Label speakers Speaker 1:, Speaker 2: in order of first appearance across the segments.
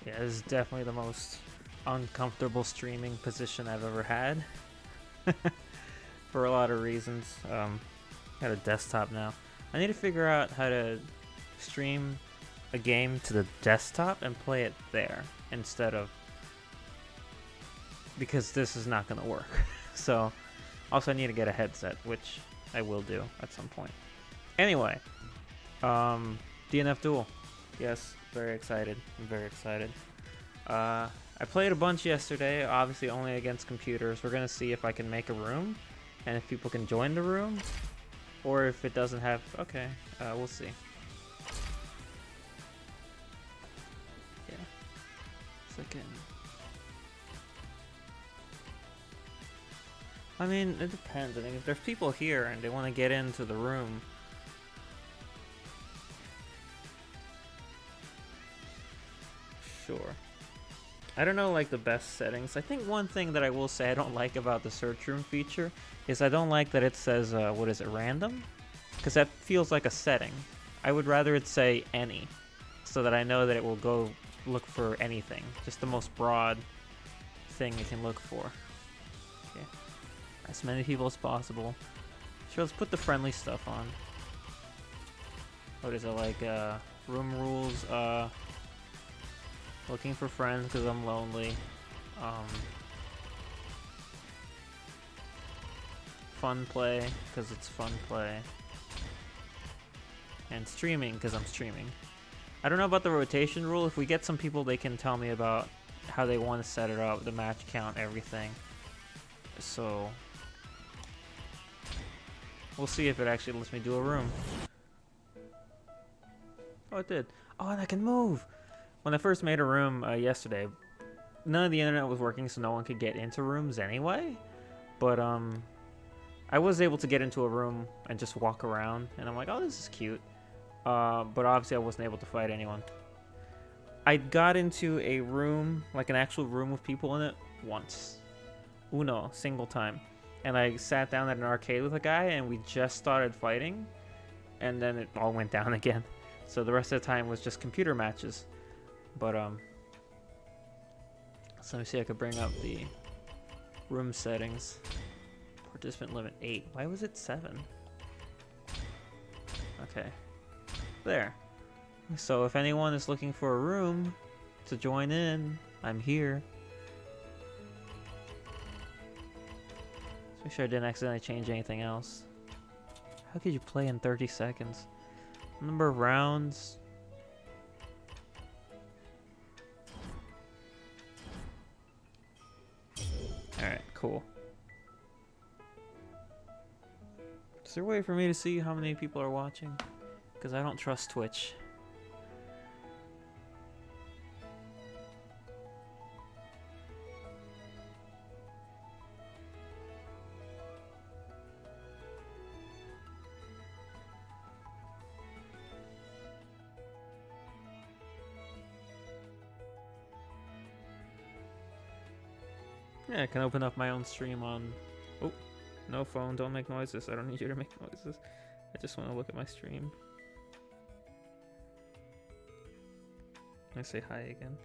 Speaker 1: Yeah, this is definitely the most uncomfortable streaming position I've ever had. For a lot of reasons. Got a desktop now. I need to figure out how to stream a game to the desktop and play it there instead of, because this is not going to work. So also I need to get a headset, which I will do at some point. Anyway, DNF Duel. Yes, very excited. I'm very excited. I played a bunch yesterday, obviously only against computers. We're gonna see if I can make a room and if people can join the room, or if it doesn't have. Okay, we'll see. Yeah, second. I mean, it depends. I think if there's people here and they want to get into the room. Sure. I don't know, like, the best settings. I think one thing that I will say I don't like about the search room feature is I don't like that it says, what is it, random? Because that feels like a setting. I would rather it say any, so that I know that it will go look for anything. Just the most broad thing it can look for. Okay. As many people as possible. Sure, let's put the friendly stuff on. What is it, like, room rules, looking for friends because I'm lonely. Fun play because it's fun play. And streaming because I'm streaming. I don't know about the rotation rule. If we get some people, they can tell me about how they want to set it up, the match count, everything. So we'll see if it actually lets me do a room. Oh, it did. Oh, and I can move! When I first made a room yesterday, none of the internet was working, so no one could get into rooms anyway. But I was able to get into a room and just walk around, and I'm like, oh, this is cute. But obviously I wasn't able to fight anyone. I got into a room, like an actual room with people in it, once. Uno, single time. And I sat down at an arcade with a guy, and we just started fighting, and then it all went down again. So the rest of the time was just computer matches. But, so let me see if I could bring up the room settings. Participant limit 8. Why was it 7? Okay. There. So if anyone is looking for a room to join in, I'm here. Let's make sure I didn't accidentally change anything else. How could you play in 30 seconds? Number of rounds. Alright, cool. Is there a way for me to see how many people are watching? Because I don't trust Twitch. Yeah, I can open up my own stream on... Oh, no phone, don't make noises. I don't need you to make noises. I just want to look at my stream. Can I say hi again?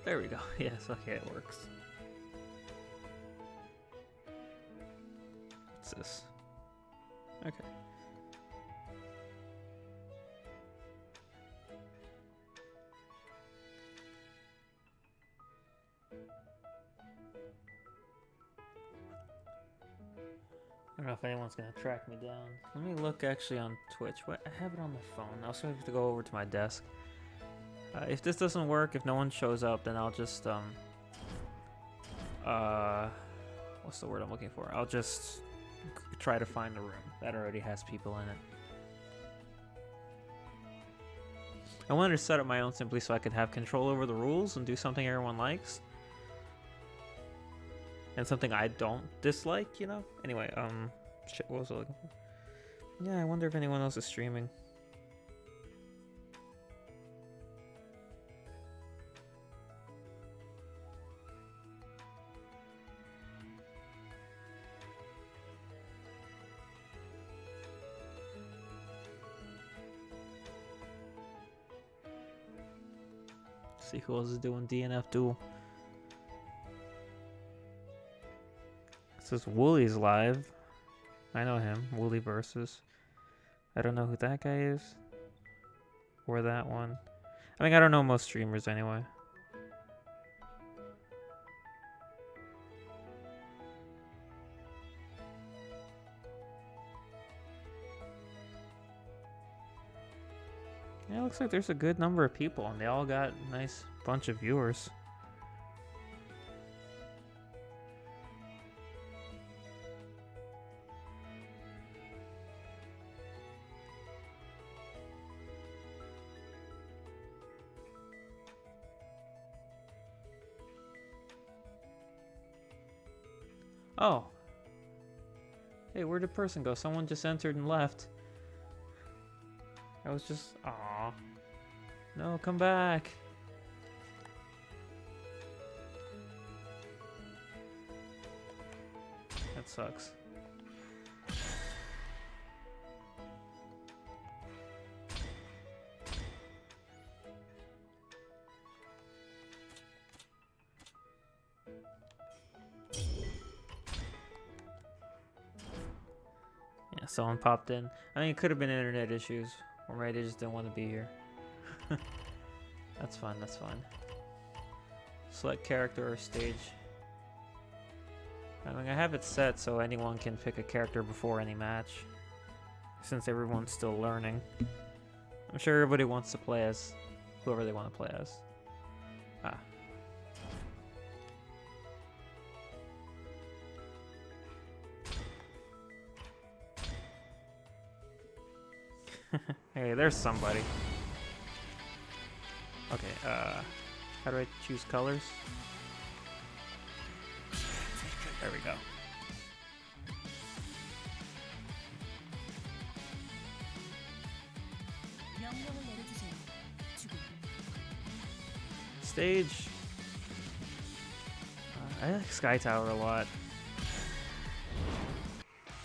Speaker 1: There we go. Yes, okay, it works. What's this? Okay. I don't know if anyone's gonna track me down. Let me look actually on Twitch. What? I have it on the phone. I also have to go over to my desk. If this doesn't work, if no one shows up, then I'll just what's the word I'm looking for? I'll just try to find a room that already has people in it. I wanted to set up my own simply so I could have control over the rules and do something everyone likes. And something I don't dislike, you know? Anyway, shit, what was I looking for? Yeah, I wonder if anyone else is streaming. See who else is doing DNF Duel. It says Wooly's live. I know him. Wooly versus. I don't know who that guy is. Or that one. I mean, I don't know most streamers anyway. Yeah, it looks like there's a good number of people, and they all got a nice bunch of viewers. Oh. Hey, where'd the person go? Someone just entered and left. I was just... Aw. No, come back. That sucks. Yeah, someone popped in. I mean, it could have been internet issues. Or maybe they just didn't want to be here. That's fine, that's fine. Select character or stage. I mean, I have it set so anyone can pick a character before any match. Since everyone's still learning. I'm sure everybody wants to play as whoever they want to play as. Ah. Hey, there's somebody. Okay, how do I choose colors? There we go. Stage. I like Sky Tower a lot.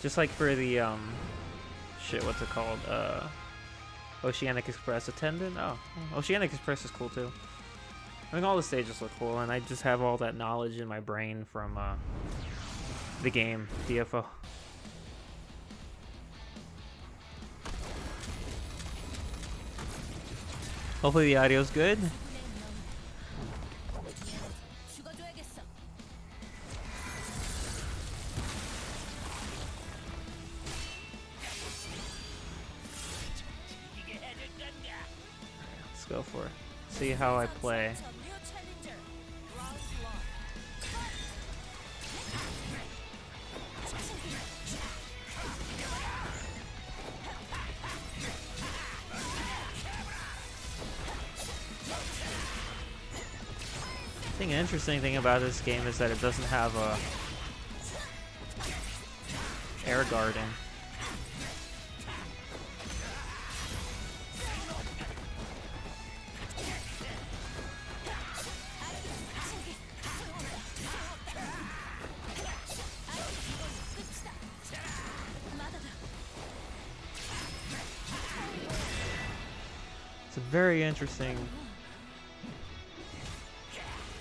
Speaker 1: Just like for the, shit, what's it called? Oceanic Express attendant? Oh, Oceanic Express is cool too. I think all the stages look cool, and I just have all that knowledge in my brain from the game, DFO. Hopefully the audio's good. Let's go for it. See how I play. I think an interesting thing about this game is that it doesn't have a air guarding. It's a very interesting.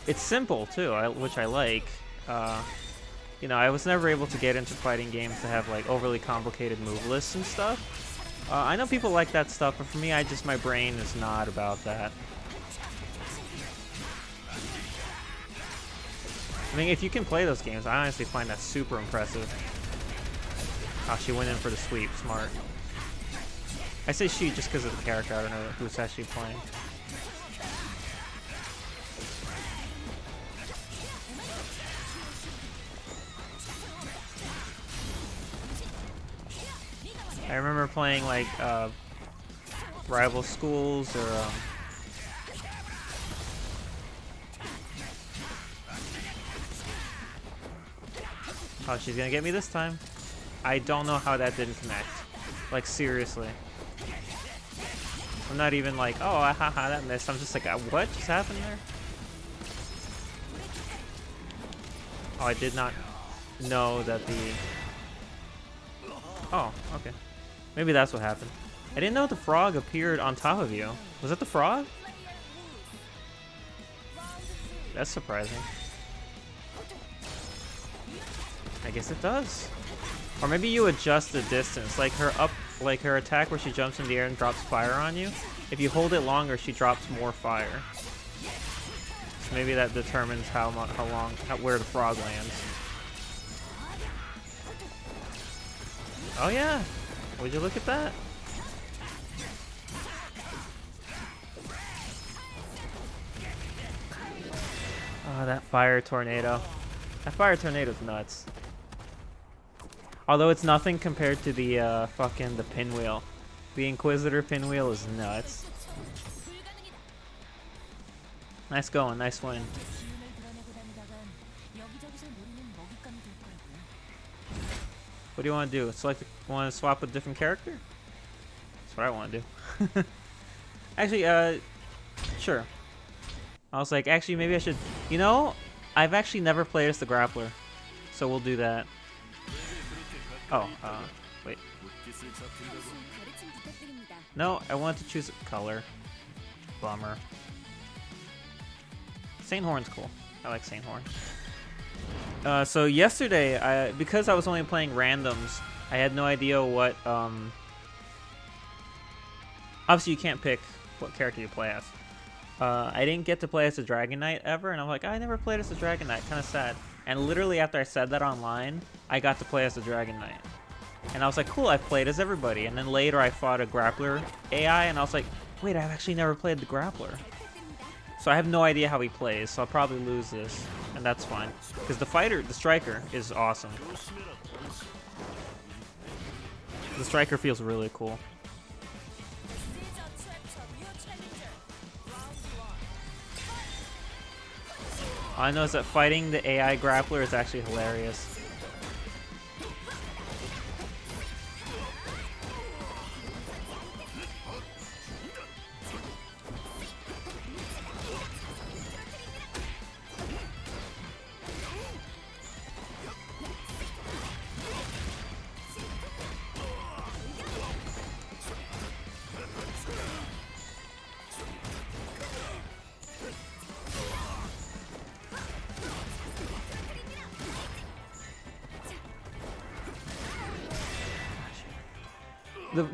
Speaker 1: It's simple too, which I like. You know, I was never able to get into fighting games that have like overly complicated move lists and stuff. I know people like that stuff, but for me, my brain is not about that. I mean, if you can play those games, I honestly find that super impressive. Oh, she went in for the sweep. Smart. I say she just because of the character. I don't know who's actually playing. I remember playing like rival schools or oh, she's gonna get me this time. I don't know how that didn't connect. Like seriously. I'm not even like, oh, haha, that missed. I'm just like, what just happened there? Oh, I did not know that the... Oh, okay. Maybe that's what happened. I didn't know the frog appeared on top of you. Was that the frog? That's surprising. I guess it does. Or maybe you adjust the distance, like her attack where she jumps in the air and drops fire on you. If you hold it longer, she drops more fire. So maybe that determines where the frog lands. Oh yeah, would you look at that? Oh, that fire tornado. That fire tornado's nuts. Although it's nothing compared to the the pinwheel. The Inquisitor pinwheel is nuts. Nice going, nice win. What do you want to do? Want to swap a different character? That's what I want to do. Actually, sure. I was like, actually, maybe I should... You know, I've actually never played as the grappler. So we'll do that. Oh, wait. No, I wanted to choose color. Bummer. Saint Horn's cool. I like Saint Horn. So yesterday, because I was only playing randoms, I had no idea what, obviously you can't pick what character you play as. I didn't get to play as a Dragon Knight ever, and I'm like, I never played as a Dragon Knight, kind of sad. And literally after I said that online, I got to play as a Dragon Knight. And I was like, cool, I've played as everybody. And then later I fought a grappler AI, and I was like, wait, I've actually never played the grappler. So I have no idea how he plays, so I'll probably lose this. And that's fine. Because the striker, is awesome. The striker feels really cool. All I know is that fighting the AI grappler is actually hilarious.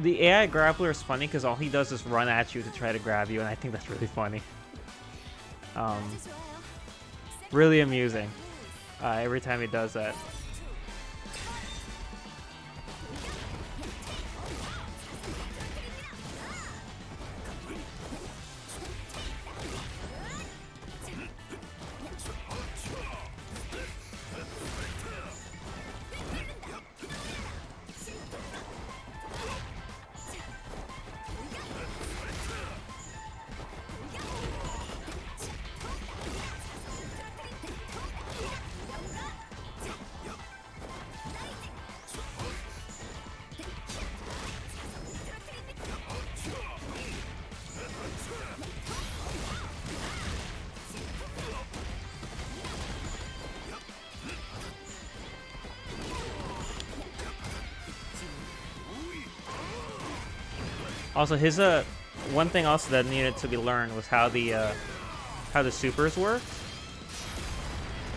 Speaker 1: The AI grappler is funny because all he does is run at you to try to grab you, and I think that's really funny. Really amusing every time he does that. Also, his one thing also that needed to be learned was how the supers work.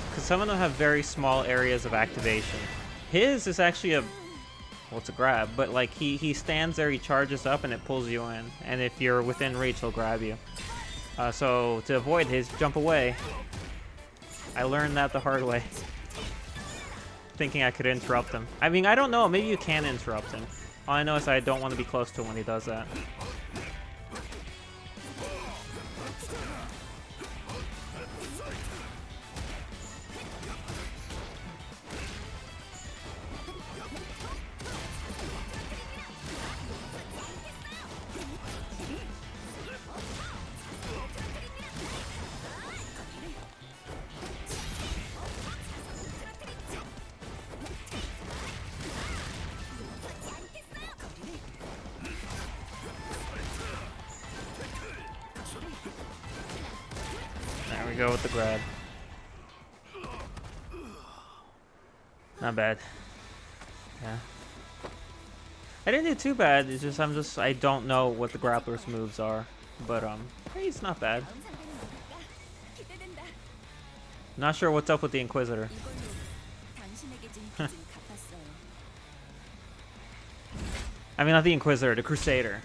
Speaker 1: Because some of them have very small areas of activation. His is actually well, it's a grab, but like he stands there, he charges up, and it pulls you in. And if you're within reach, he'll grab you. So to avoid his, jump away. I learned that the hard way. Thinking I could interrupt him. I mean, I don't know. Maybe you can interrupt him. All I know is I don't want to be close to him when he does that. There we go with the grab. Not bad. Yeah. I didn't do too bad. It's just I don't know what the grappler's moves are, but hey, it's not bad. Not sure what's up with the Inquisitor. I mean, not the Inquisitor, the Crusader.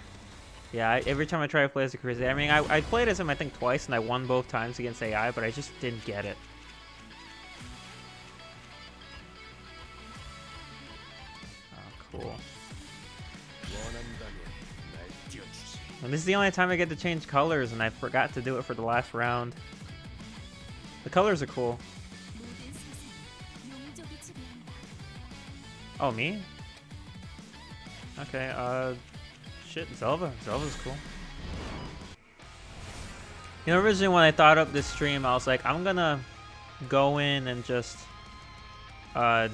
Speaker 1: Yeah, every time I try to play as a Crusader, I mean, I played as him I think twice, and I won both times against AI, but I just didn't get it. Oh, cool. And this is the only time I get to change colors, and I forgot to do it for the last round. The colors are cool. Oh, me? Okay, shit, Zelva. Zelva's cool. You know, originally when I thought up this stream, I was like, I'm gonna go in and just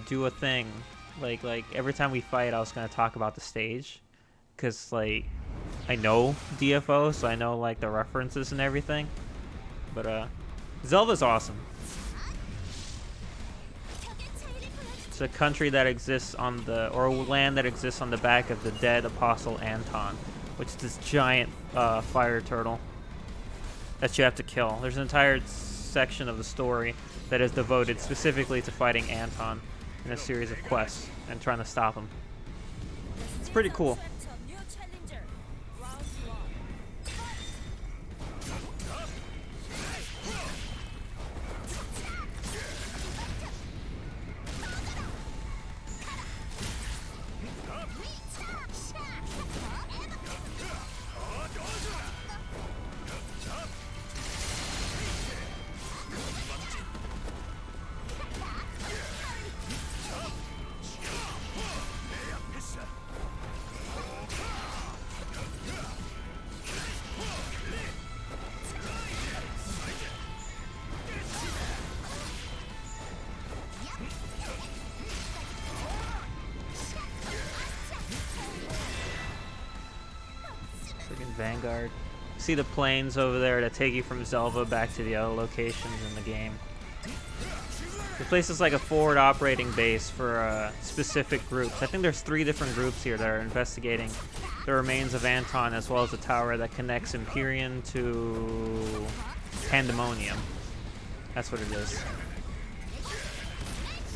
Speaker 1: do a thing. Like every time we fight, I was gonna talk about the stage. Cause like, I know DFO, so I know like the references and everything. But Zelva's awesome. It's a country that exists on the, or land that exists on the back of the dead Apostle Anton, which is this giant fire turtle that you have to kill. There's an entire section of the story that is devoted specifically to fighting Anton in a series of quests and trying to stop him. It's pretty cool. Vanguard. See the planes over there that take you from Zelva back to the other locations in the game. The place is like a forward operating base for specific groups. I think there's 3 different groups here that are investigating the remains of Anton, as well as the tower that connects Empyrean to Pandemonium. That's what it is.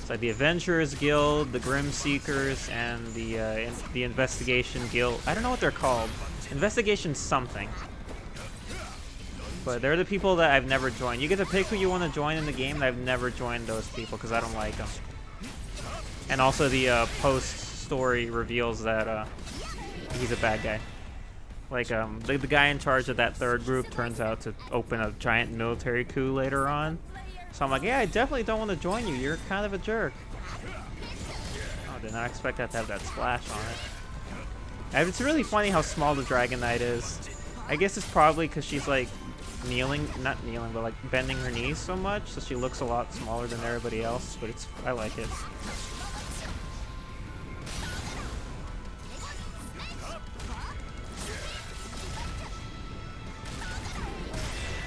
Speaker 1: It's like the Adventurers Guild, the Grim Seekers, and the Investigation Guild. I don't know what they're called. Investigation something. But they're the people that I've never joined. You get to pick who you want to join in the game, and I've never joined those people because I don't like them. And also the post-story reveals that he's a bad guy. Like, the guy in charge of that 3rd group turns out to open a giant military coup later on. So I'm like, yeah, I definitely don't want to join you. You're kind of a jerk. Oh, did not expect that to have that splash on it. And it's really funny how small the Dragon Knight is. I guess it's probably because she's like not kneeling, but like bending her knees so much, so she looks a lot smaller than everybody else, but I like it.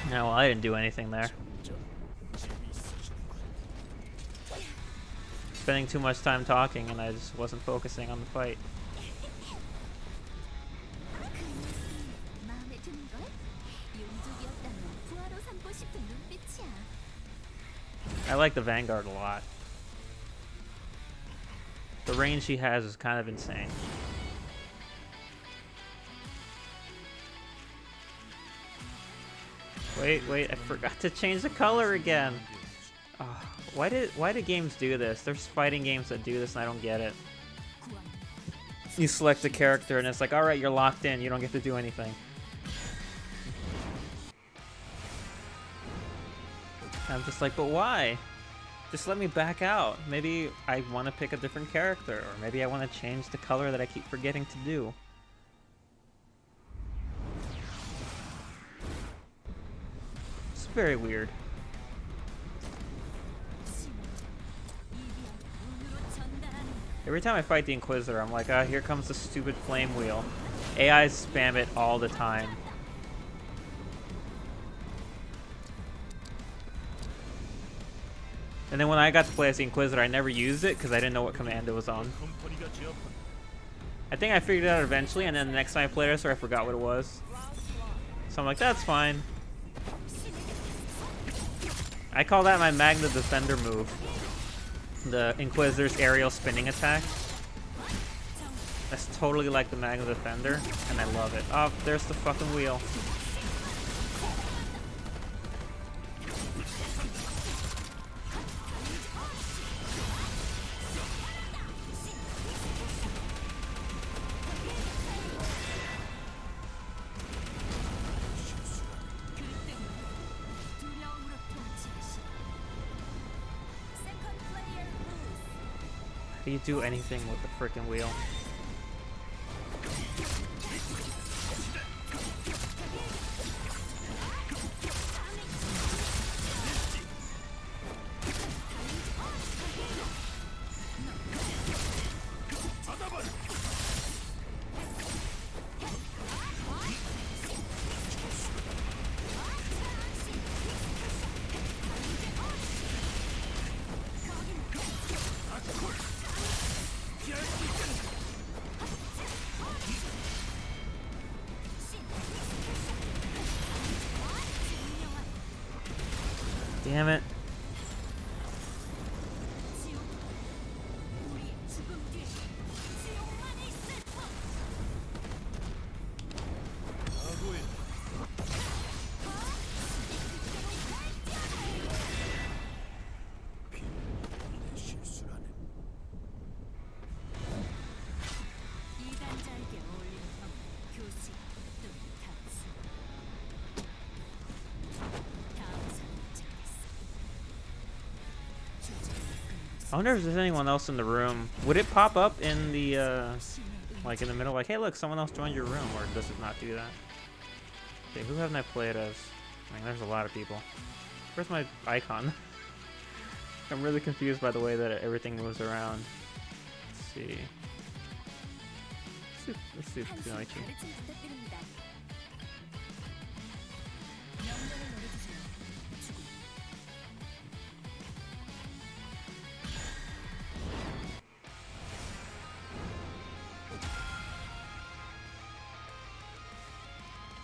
Speaker 1: No, well, I didn't do anything there. Spending too much time talking, and I just wasn't focusing on the fight. I like the Vanguard a lot. The range she has is kind of insane. Wait, I forgot to change the color again. Oh, why do games do this? There's fighting games that do this and I don't get it. You select a character and it's like, alright, you're locked in, you don't get to do anything. I'm just like, but why? Just let me back out. Maybe I want to pick a different character, or maybe I want to change the color that I keep forgetting to do. It's very weird. Every time I fight the Inquisitor, I'm like, ah, here comes the stupid flame wheel. AIs spam it all the time. And then when I got to play as the Inquisitor, I never used it because I didn't know what command it was on. I think I figured it out eventually, and then the next time I played as her, I forgot what it was. So I'm like, that's fine. I call that my Magna Defender move. The Inquisitor's aerial spinning attack. That's totally like the Magna Defender, and I love it. Oh, there's the fucking wheel. How do you do anything with the freaking wheel? Damn it. I wonder if there's anyone else in the room. Would it pop up in the, like in the middle, like, hey look, someone else joined your room, or does it not do that? Okay, who haven't I played as? I mean, there's a lot of people. Where's my icon? I'm really confused by the way that everything moves around. Let's see. Let's see Kunoichi.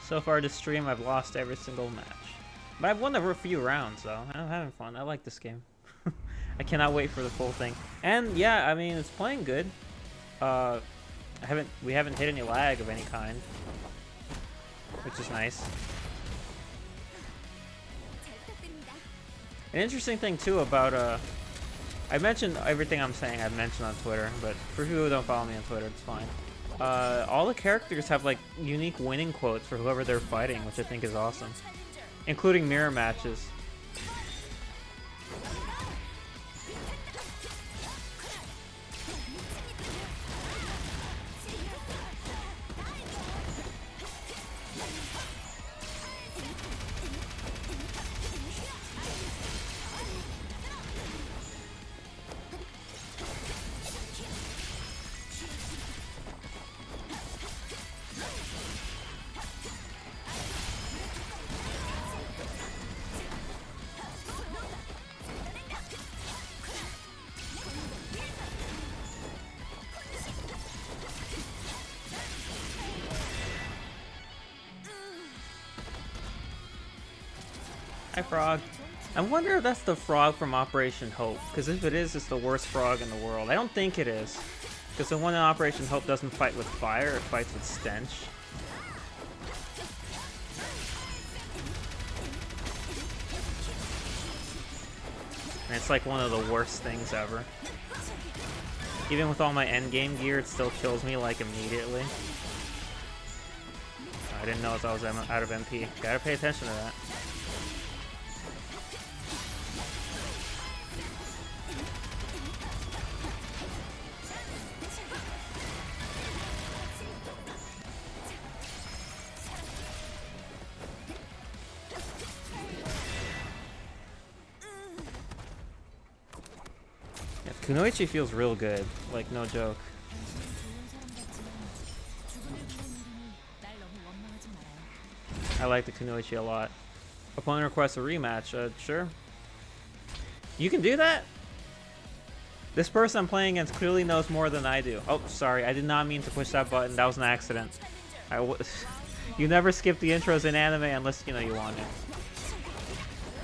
Speaker 1: So far this stream, I've lost every single match. But I've won a few rounds, though. I'm having fun. I like this game. I cannot wait for the full thing. And yeah, I mean, it's playing good. We haven't hit any lag of any kind, which is nice. An interesting thing too about I mentioned everything I'm saying I've mentioned on Twitter, but for people who don't follow me on Twitter, it's fine. All the characters have like unique winning quotes for whoever they're fighting, which I think is awesome, including mirror matches. Hi, Frog. I wonder if that's the frog from Operation Hope, because if it is, it's the worst frog in the world. I don't think it is, because the one in Operation Hope doesn't fight with fire, it fights with stench. And it's like one of the worst things ever. Even with all my endgame gear, it still kills me like immediately. I didn't know I was out of MP. Gotta pay attention to that. Kunoichi feels real good, like no joke. I like the Kunoichi a lot. Opponent requests a rematch, sure. You can do that? This person I'm playing against clearly knows more than I do. Oh, sorry, I did not mean to push that button, that was an accident. You never skip the intros in anime unless, you know, you want it.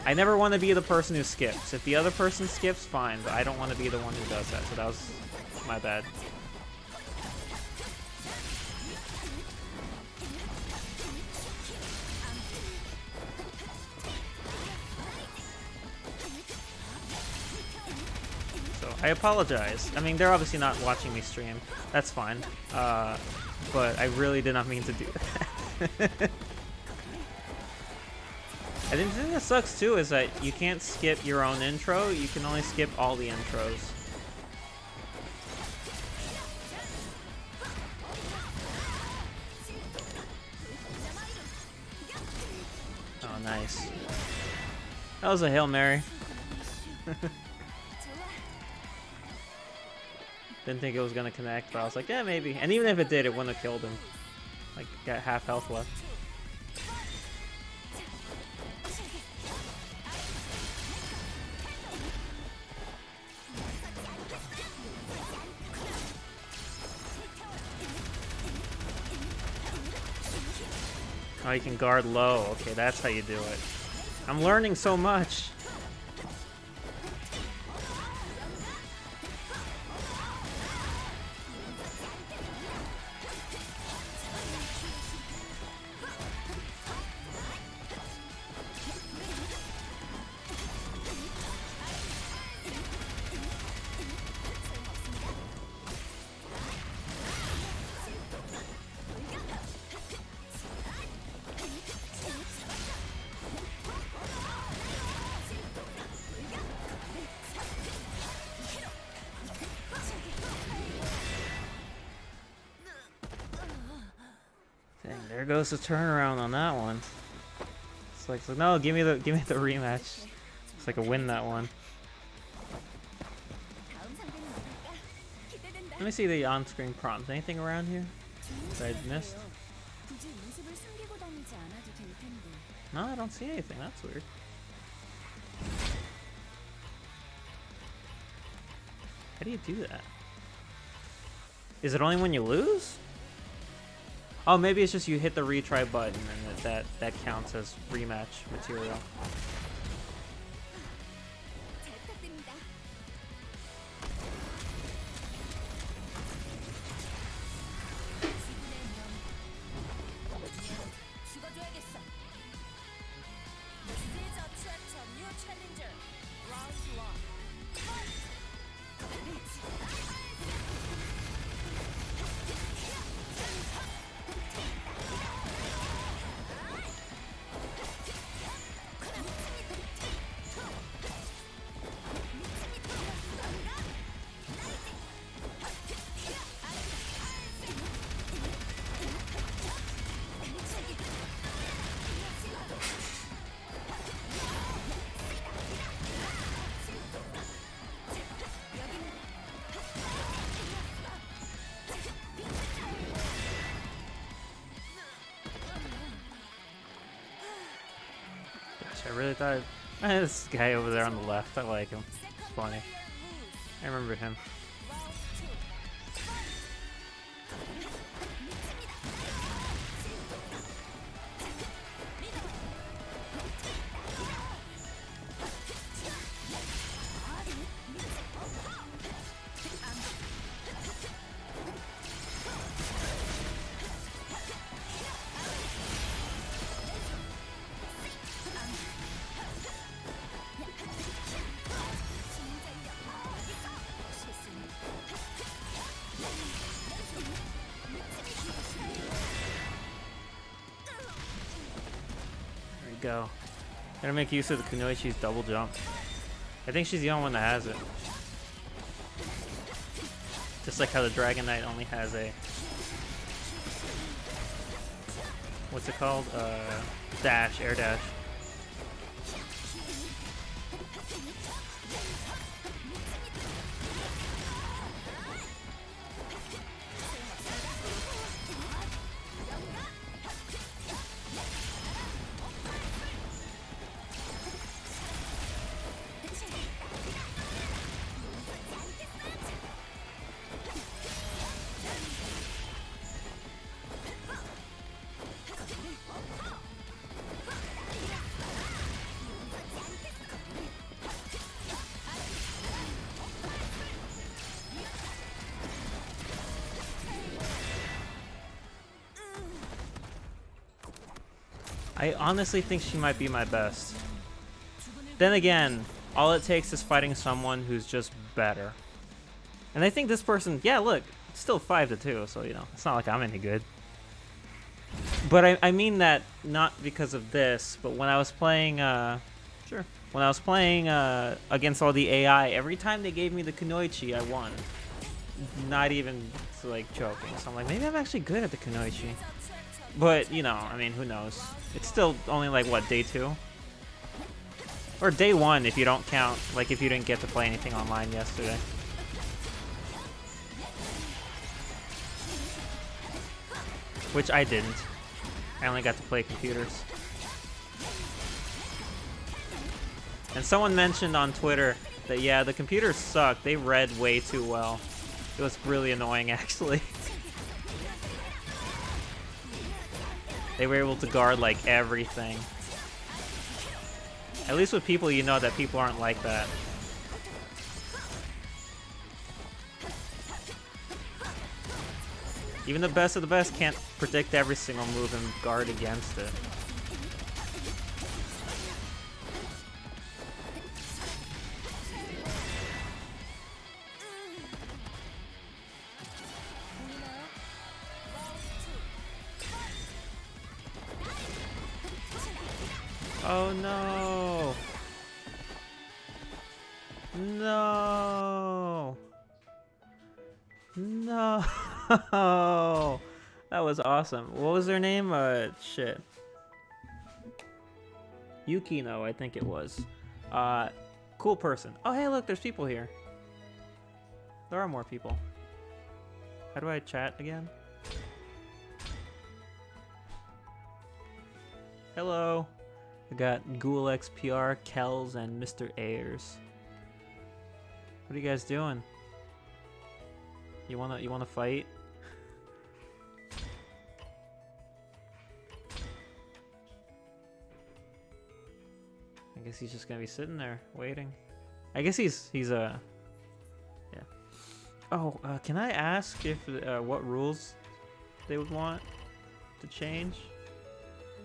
Speaker 1: I never want to be the person who skips. If the other person skips, fine, but I don't want to be the one who does that, so that was my bad. So, I apologize. I mean, they're obviously not watching me stream. That's fine. But I really did not mean to do that. I think the thing that sucks too is that you can't skip your own intro, you can only skip all the intros. Oh, nice. That was a Hail Mary. Didn't think it was gonna connect, but I was like, yeah, maybe. And even if it did, it wouldn't have killed him. Like, got half health left. Oh, you can guard low. Okay, that's how you do it. I'm learning so much. There goes the turnaround on that one. It's like, so no, give me the rematch. It's like a win that one. Let me see the on-screen prompts. Anything around here that I missed? No, I don't see anything. That's weird. How do you do that? Is it only when you lose? Oh, maybe it's just you hit the retry button and that counts as rematch material. I really thought this guy over there on the left, I like him. It's funny. I remember him. Go. Gotta make use of the Kunoichi's double jump. I think she's the only one that has it. Just like how the Dragon Knight only has a... What's it called? Dash, air dash. I honestly think she might be my best. Then again, all it takes is fighting someone who's just better. And I think this person, yeah, look, it's still 5-2, so, you know, it's not like I'm any good. But I mean that not because of this, but when I was playing, when I was playing against all the AI, every time they gave me the Kunoichi, I won. Not even, like, joking. So I'm like, maybe I'm actually good at the Kunoichi. But, you know, I mean, who knows? It's still only, like, what, day 2? Or day 1 if you don't count, like, if you didn't get to play anything online yesterday. Which I didn't. I only got to play computers. And someone mentioned on Twitter that, yeah, the computers suck. They read way too well. It was really annoying, actually. They were able to guard, like, everything. At least with people, you know that people aren't like that. Even the best of the best can't predict every single move and guard against it. Oh no! No! No! That was awesome. What was their name? Shit. Yukino, I think it was. Cool person. Oh, hey, look, there's people here. There are more people. How do I chat again? Hello. I got Ghoul XPR, Kells, and Mr. Ayers. What are you guys doing? You wanna fight? I guess he's just gonna be sitting there waiting. I guess he's yeah. Oh, can I ask if what rules they would want to change?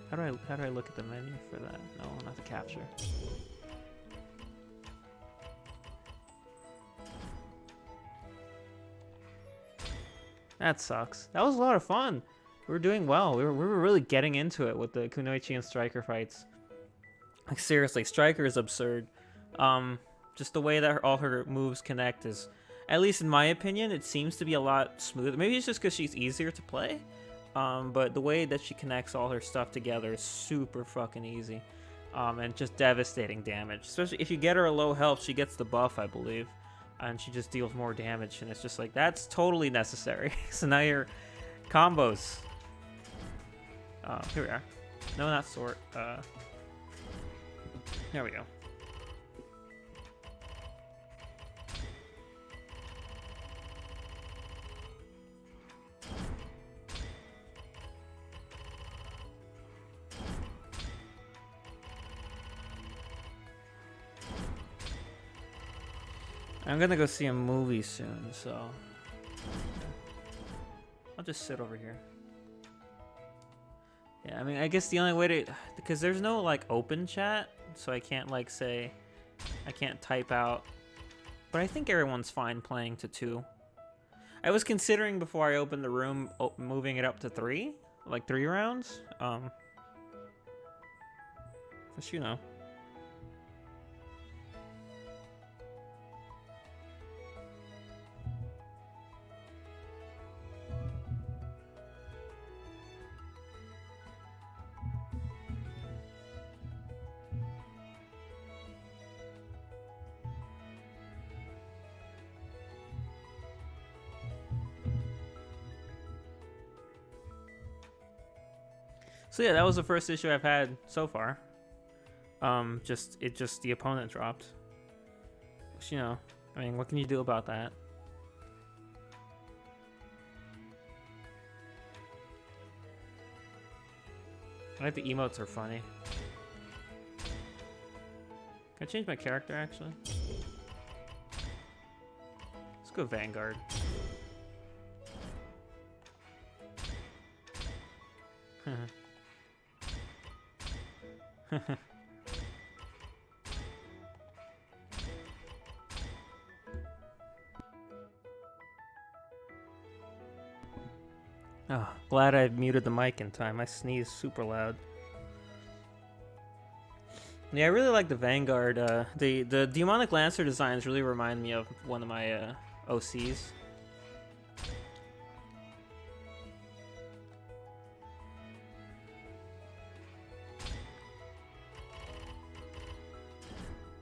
Speaker 1: How do I look at the menu for that? No, not the capture. That sucks. That was a lot of fun. We were doing well. We were really getting into it with the Kunoichi and Striker fights. Like seriously, Striker is absurd. Just the way that all her moves connect is, at least in my opinion, it seems to be a lot smoother. Maybe it's just because she's easier to play. But the way that she connects all her stuff together is super fucking easy. And just devastating damage. Especially if you get her a low health, she gets the buff, I believe. And she just deals more damage. And it's just like, that's totally necessary. So now your combos. Here we are. No, not sort. There we go. I'm gonna go see a movie soon, so I'll just sit over here. Yeah, I mean, I guess the only way to, because there's no like open chat, so I can't like say, I can't type out, but I think everyone's fine playing to 2. I was considering before I opened the room moving it up to 3, like 3 rounds. Just, you know. So yeah, that was the first issue I've had so far. Just the opponent dropped. Which, you know, I mean, what can you do about that? I like the emotes are funny. Can I change my character actually? Let's go Vanguard. Oh, glad I muted the mic in time. I sneezed super loud. Yeah, I really like the Vanguard. The Demonic Lancer designs really remind me of one of my OCs.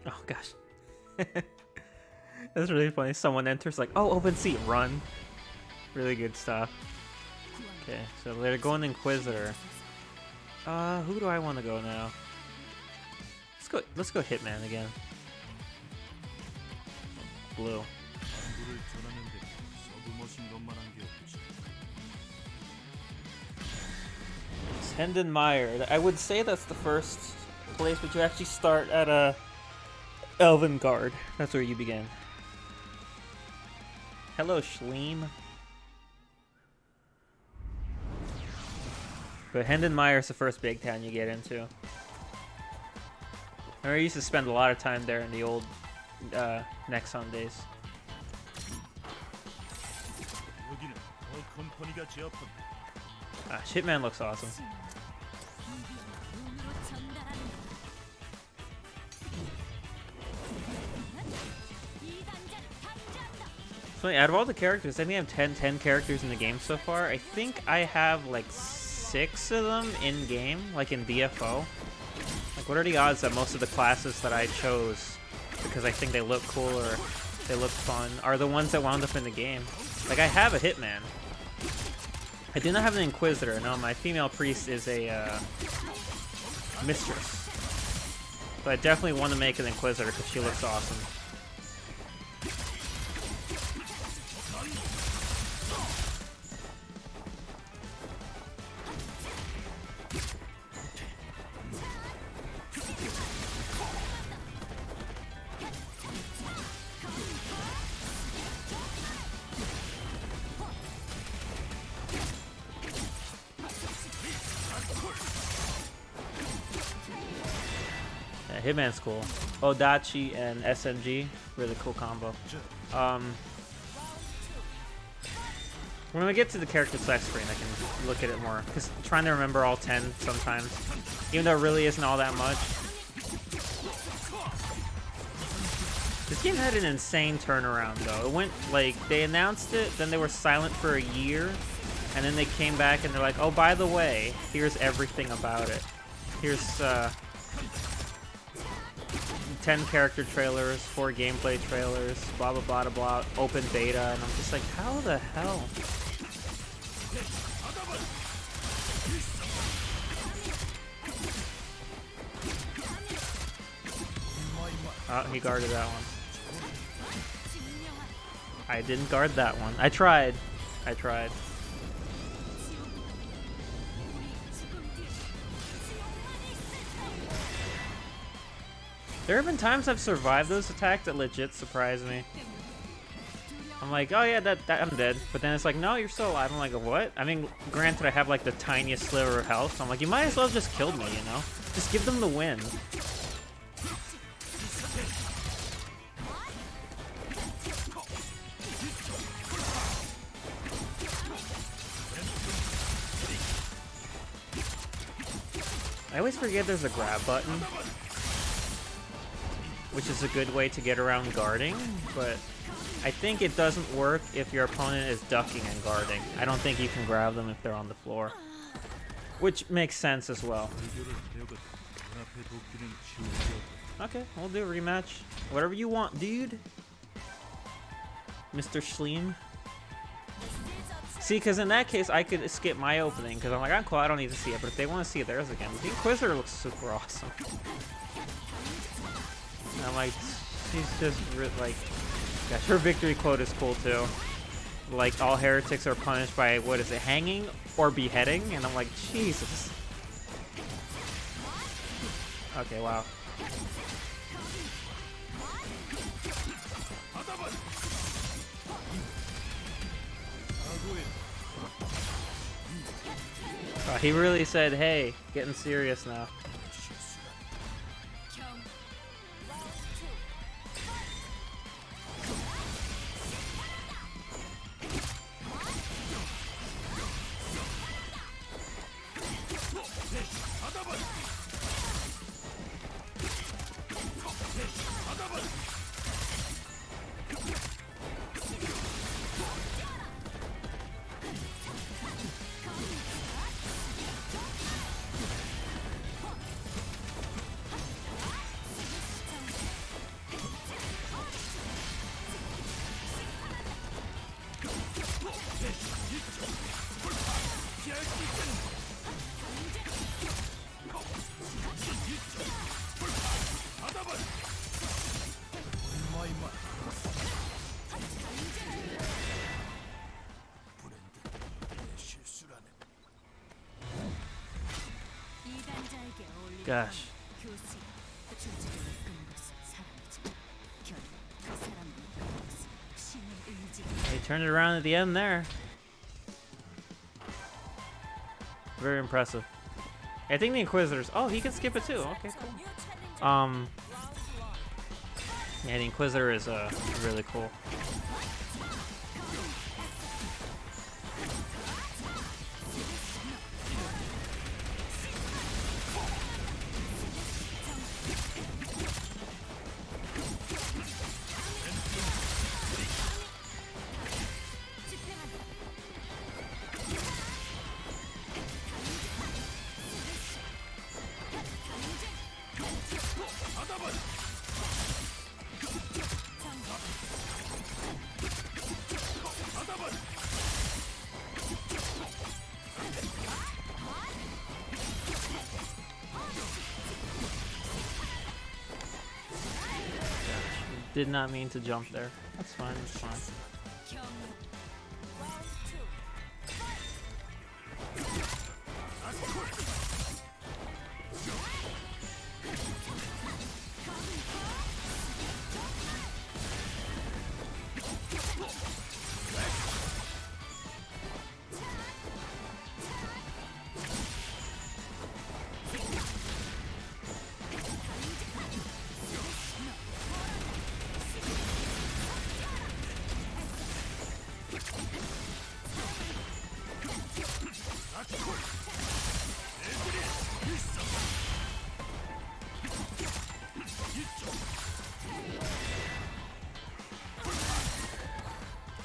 Speaker 1: Oh gosh. That's really funny. Someone enters like, oh, open seat, run. Really good stuff. Okay, so they're going Inquisitor. Who do I want to go now? Let's go Hitman again. Blue. Hendon Meyer. I would say that's the first place, but you actually start at a Elven Guard. That's where you begin. Hello, Schleem. But Hendon Meyer is the first big town you get into. I used to spend a lot of time there in the old Nexon days. Hitman looks awesome. So out of all the characters, I think I have 10 characters in the game so far. I think I have like 6 of them in game, like in BFO. Like, what are the odds that most of the classes that I chose, because I think they look cool or they look fun, are the ones that wound up in the game? Like, I have a Hitman. I do not have an Inquisitor. No, my female priest is a mistress. But I definitely want to make an Inquisitor because she looks awesome. Hitman's cool. Odachi and SMG, really cool combo. When we get to the character select screen, I can look at it more. Because trying to remember all 10 sometimes, even though it really isn't all that much. This game had an insane turnaround, though. It went, like, they announced it, then they were silent for a year, and then they came back and they're like, oh, by the way, here's everything about it. Here's, 10 character trailers, 4 gameplay trailers, blah blah blah blah, open beta, and I'm just like, how the hell? Oh, he guarded that one. I didn't guard that one. I tried. There have been times I've survived those attacks that legit surprise me. I'm like, oh yeah, that I'm dead. But then it's like, no, you're still alive. I'm like, what? I mean, granted, I have like the tiniest sliver of health. So I'm like, you might as well have just killed me, you know? Just give them the win. I always forget there's a grab button, which is a good way to get around guarding, but I think it doesn't work if your opponent is ducking and guarding. I don't think you can grab them if they're on the floor, which makes sense as well. Okay, we'll do a rematch. Whatever you want, dude. Mr. Schleem. See, because in that case, I could skip my opening, because I'm like, I'm cool, I don't need to see it, but if they want to see theirs again, the Inquisitor looks super awesome. And I'm like, she's just, like, gosh, her victory quote is cool, too. Like, all heretics are punished by, what is it, hanging or beheading? And I'm like, Jesus. Okay, wow. He really said, hey, getting serious now. Gosh. He turned it around at the end there. Very impressive. I think the Inquisitors... Oh, he can skip it too. Okay, cool. Yeah, the Inquisitor is really cool. Did not mean to jump there. That's fine, that's fine.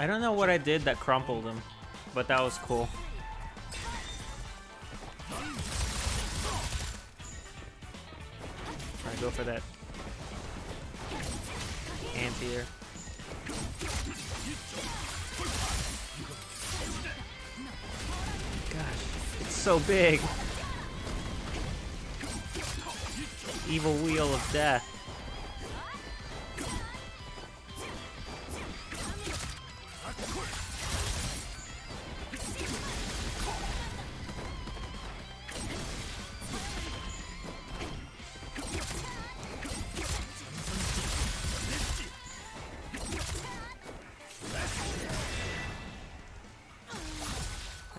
Speaker 1: I don't know what I did that crumpled him, but that was cool. Alright, go for that anti-air. Gosh, it's so big. Evil wheel of death.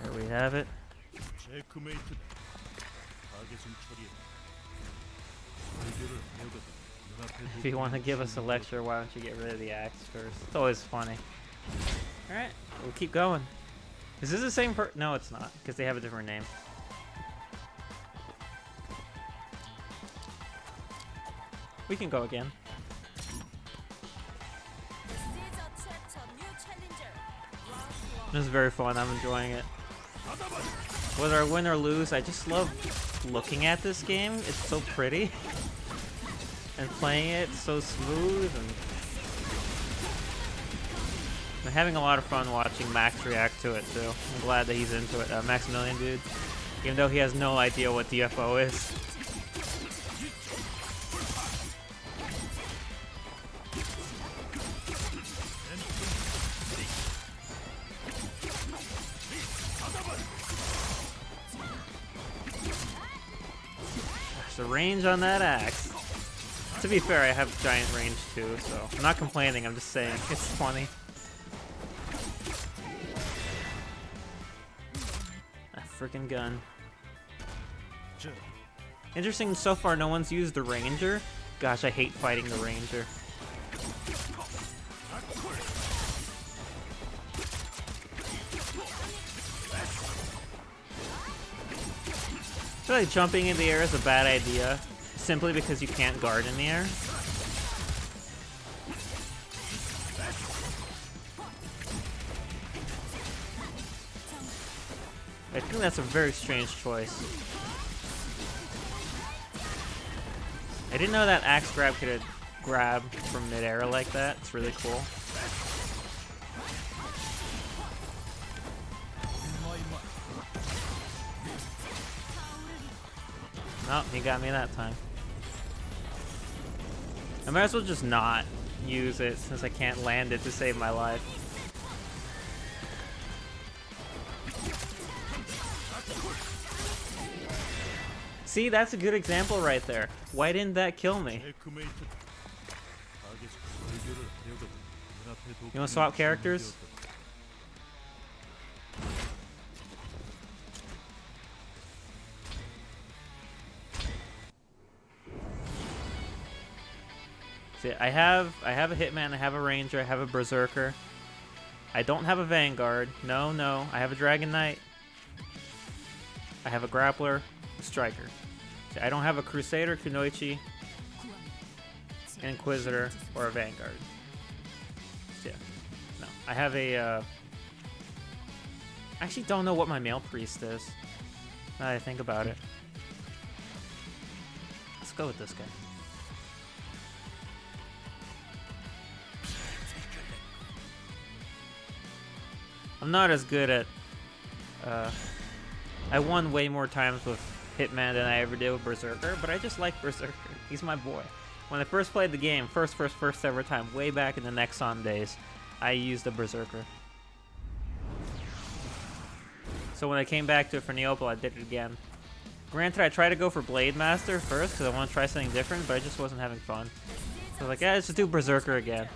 Speaker 1: There we have it. If you want to give us a lecture, why don't you get rid of the axe first? It's always funny. Alright, we'll keep going. Is this the same No, it's not, because they have a different name. We can go again. This is very fun, I'm enjoying it. Whether I win or lose, I just love looking at this game. It's so pretty. And playing it so smooth, and I'm having a lot of fun watching Max react to it too. I'm glad that he's into it. Maximilian dude, even though he has no idea what DFO is. Gosh, the range on that axe. To be fair, I have giant range too, so I'm not complaining, I'm just saying, it's funny. That freaking gun. Interesting, so far no one's used the Ranger. Gosh, I hate fighting the Ranger. I feel like jumping in the air is a bad idea. Simply because you can't guard in the air. I think that's a very strange choice. I didn't know that axe grab could grab from mid-air like that. It's really cool. Oh, he got me that time. I might as well just not use it since I can't land it to save my life. See, that's a good example right there. Why didn't that kill me? You wanna swap characters? See, I have a Hitman, I have a Ranger, I have a Berserker. I don't have a Vanguard. No, no. I have a Dragon Knight. I have a Grappler, a Striker. See, I don't have a Crusader, Kunoichi, Inquisitor, or a Vanguard. So, yeah. No. I have a, I actually don't know what my male priest is. Now that I think about it. Let's go with this guy. I'm not as good at, I won way more times with Hitman than I ever did with Berserker, but I just like Berserker. He's my boy. When I first played the game, first ever time, way back in the Nexon days, I used a Berserker. So when I came back to it for Neopal, I did it again. Granted, I tried to go for Blade Master first, because I want to try something different, but I just wasn't having fun. So I was like, yeah, let's just do Berserker again.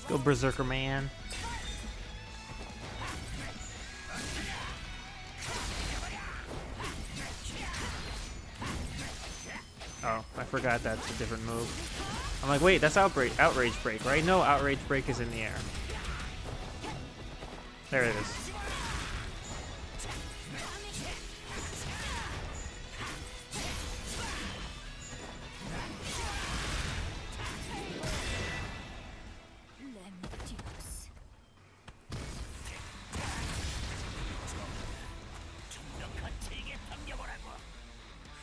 Speaker 1: Go Berserker man. Oh, I forgot that's a different move. I'm like, wait, that's outrage break, right? No, outrage break is in the air. There it is.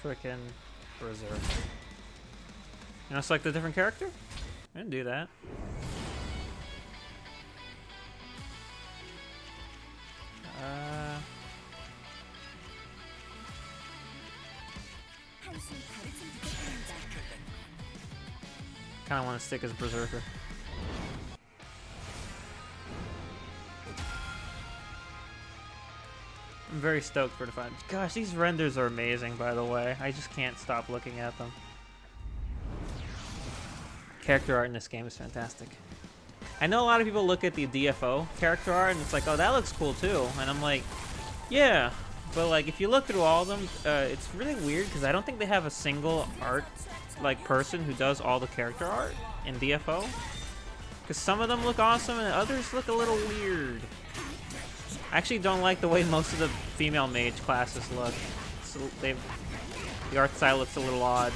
Speaker 1: Frickin' Berserk. You want to select a different character? I didn't do that. Kinda want to stick as Berserker. I'm very stoked for the fight. Gosh, these renders are amazing, by the way. I just can't stop looking at them. Character art in this game is fantastic. I know a lot of people look at the DFO character art and it's like, oh, that looks cool too. And I'm like, yeah. But like, if you look through all of them, it's really weird because I don't think they have a single art like person who does all the character art in DFO. Because some of them look awesome and others look a little weird. I actually don't like the way most of the female mage classes look. So the art style looks a little odd.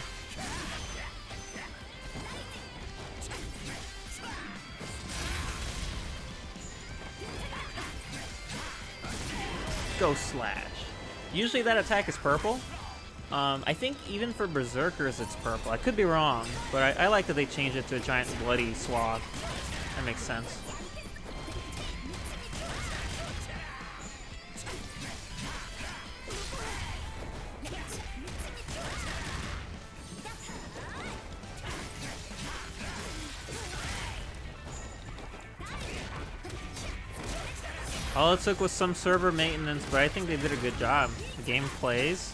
Speaker 1: Go slash. Usually that attack is purple. I think even for Berserkers it's purple. I could be wrong, but I like that they changed it to a giant bloody swath. That makes sense. All it took was some server maintenance, but I think they did a good job. The game plays.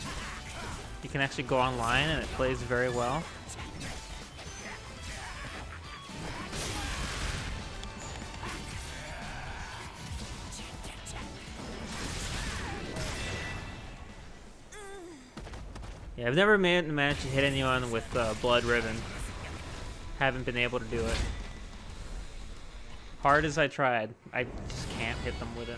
Speaker 1: You can actually go online and it plays very well. Yeah, I've never managed to hit anyone with Blood Ribbon. Haven't been able to do it. Hard as I tried, I just can't hit them with it.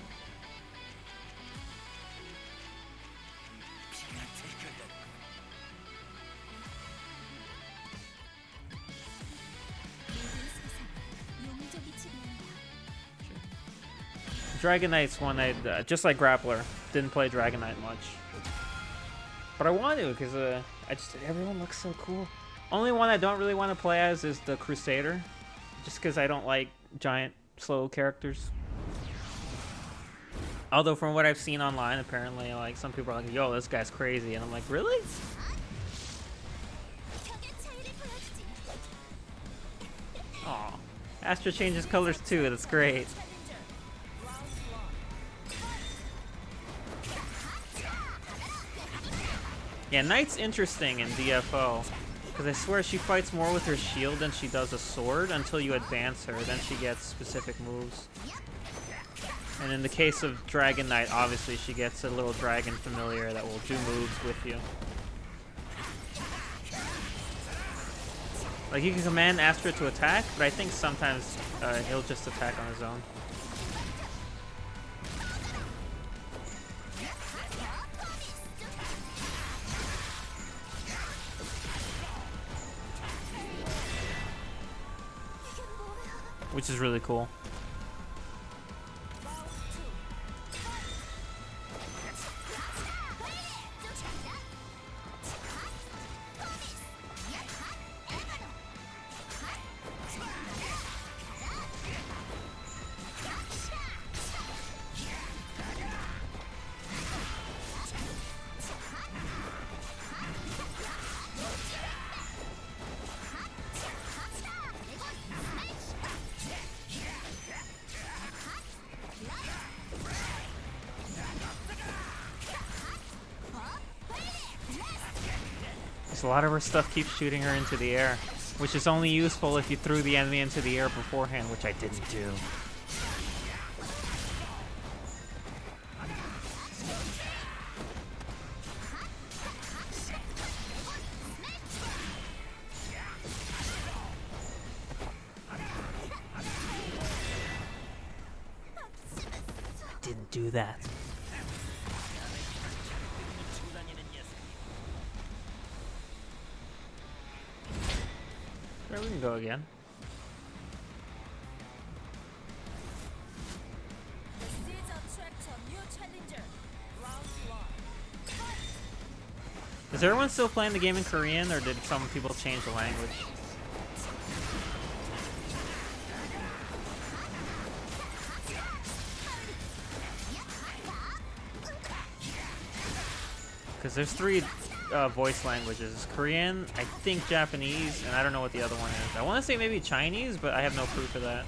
Speaker 1: Dragon Knight's one I just like Grappler. Didn't play Dragon Knight much, but I want to because I just everyone looks so cool. Only one I don't really want to play as is the Crusader, just because I don't like giant slow characters. Although from what I've seen online, apparently like some people are like, "Yo, this guy's crazy," and I'm like, "Really?" Aw, Astra changes colors too. That's great. Yeah, Knight's interesting in DFO, because I swear she fights more with her shield than she does a sword until you advance her, then she gets specific moves. And in the case of Dragon Knight, obviously she gets a little dragon familiar that will do moves with you. Like, you can command Astra to attack, but I think sometimes he'll just attack on his own. Which is really cool. A lot of her stuff keeps shooting her into the air, which is only useful if you threw the enemy into the air beforehand, which I didn't do. I didn't do that. There, we can go again. Is everyone still playing the game in Korean, or did some people change the language? Because there's three voice languages. Korean, I think Japanese, and I don't know what the other one is. I want to say maybe Chinese, but I have no proof of that.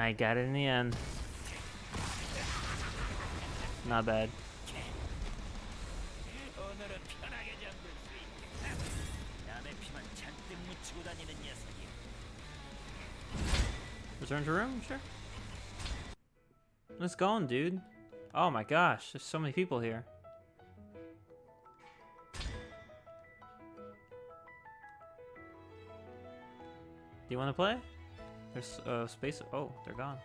Speaker 1: I got it in the end. Not bad. Return to room? Sure. Let's go, dude. Oh my gosh, there's so many people here. Do you want to play? There's space. Oh, they're gone.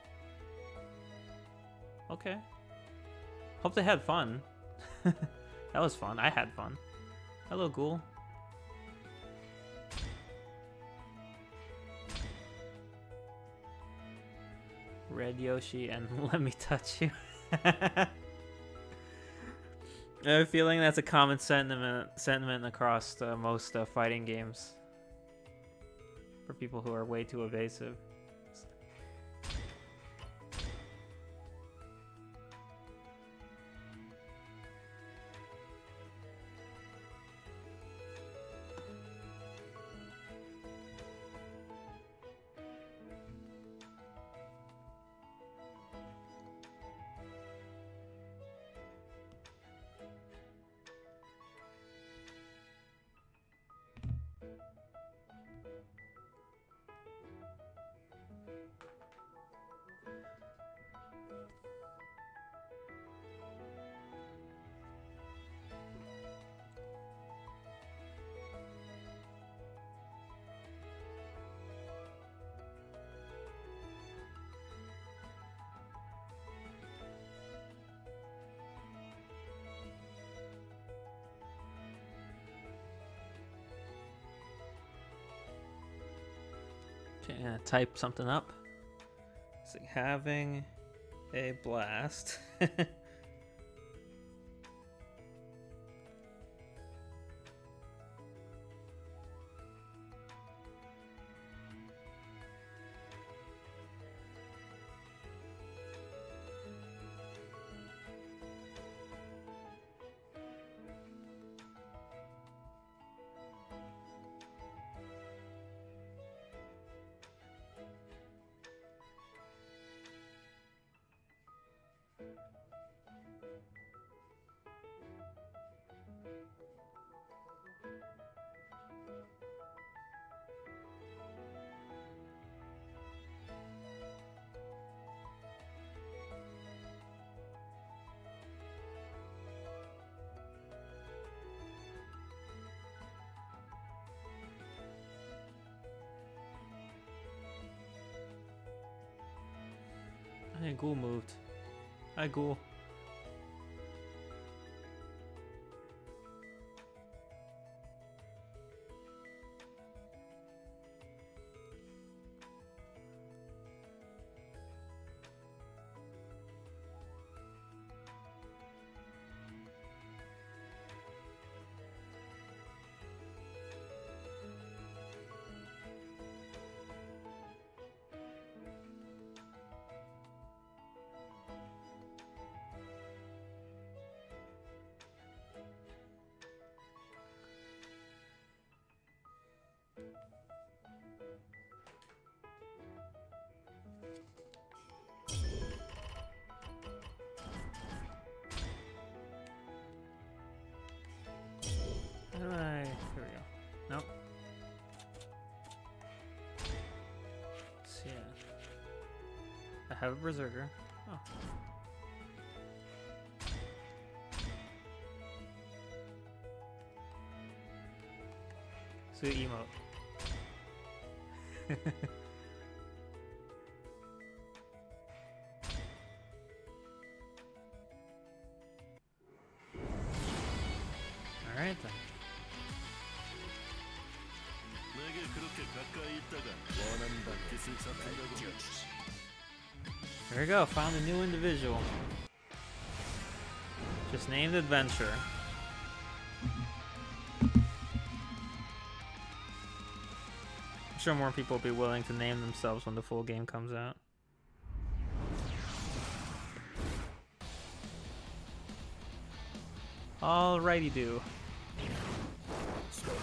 Speaker 1: Okay. Hope they had fun. That was fun. I had fun. Hello, ghoul. Red Yoshi and let me touch you. I have a feeling that's a common sentiment across most fighting games. For people who are way too evasive. Type something up. It's like having a blast. Hey, ghoul moved. Hi, ghoul. How do I... Here we go. Nope. So, yeah. I have a berserker. Oh. Sweet emote. Alright then. There we go, found a new individual. Just named Adventure. I'm sure more people will be willing to name themselves when the full game comes out. Alrighty do.